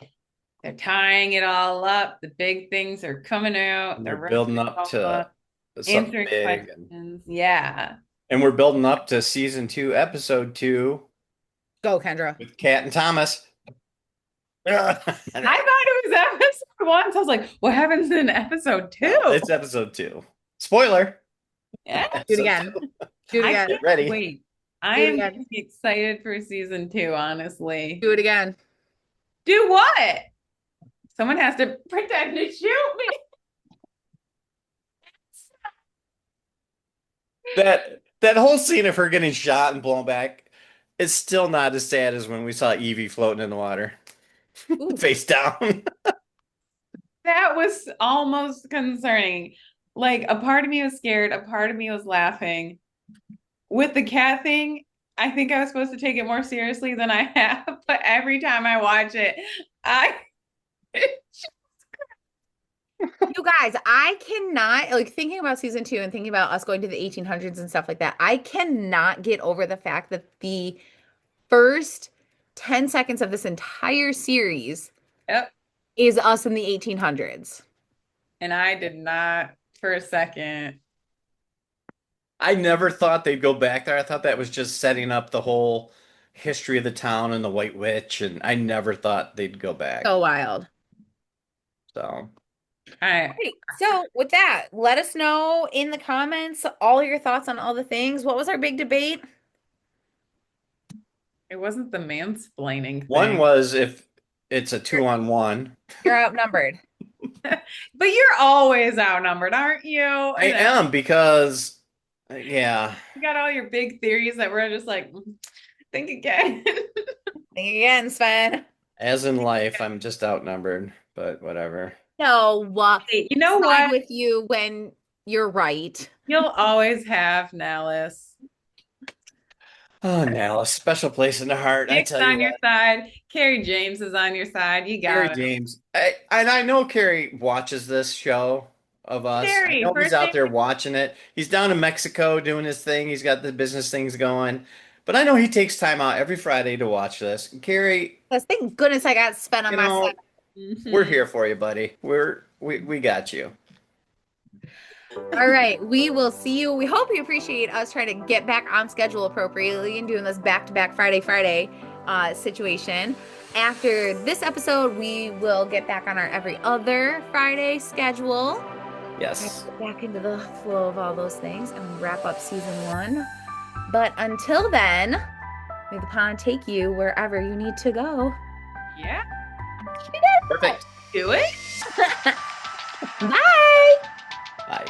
they're tying it all up. The big things are coming out. And They're they're wrapping building it up all to up, something answering big, questions. Yeah. and we're building up to season 2, episode 2 Go, Kendra. with Kat and Thomas. I thought it was episode 1. So I was like, what happens in episode 2? No, it's episode 2. Spoiler. Yeah. Do it Episode again. 2. Do it I again. can't Ready. wait. I Do it am again. excited for season 2, honestly. Do it again. Do what? Someone has to pretend to shoot me. That whole scene of her getting shot and blown back is still not as sad as when we saw Evie floating in the water, Ooh. face down. That was almost concerning. Like a part of me was scared, a part of me was laughing. With the cat thing, I think I was supposed to take it more seriously than I have, but every time I watch it, I You guys, I cannot, like, thinking about season 2 and thinking about us going to the 1800s and stuff like that, I cannot get over the fact that the first 10 seconds of this entire series yep. is us in the 1800s. And I did not for a second. I never thought they'd go back there. I thought that was just setting up the whole history of the town and the White Witch, and I never thought they'd go back. So wild. So, All right. Great. So, with that, let us know in the comments all your thoughts on all the things. What was our big debate? It wasn't the mansplaining one thing. was if it's a 2-on-1. You're outnumbered. But you're always outnumbered, aren't you? I am because, yeah. You got all your big theories that we're just like, think again. Think again, Sven. As in life, I'm just outnumbered, but whatever. No, Hey, you know side what? with you when you're right. You'll always have Nellis. Oh, now a special place in the heart. I Nick's tell on you your what. side. Carrie James is on your side. You Carrie got it. James. And I know Carrie watches this show of us. I Carrie, know he's first out name. there watching it. He's down in Mexico doing his thing. He's got the business things going. But I know he takes time out every Friday to watch this. And Carrie, Because thank goodness I got Sven on you my know, side. we're here for you, buddy. We got you. All right, we will see you. We hope you appreciate us trying to get back on schedule appropriately and doing this back-to-back Friday situation. After this episode, we will get back on our every other Friday schedule. Yes. Get back into the flow of all those things and wrap up season 1. But until then, may the pond take you wherever you need to go. Yeah. Perfect. Do it. Bye. Bye.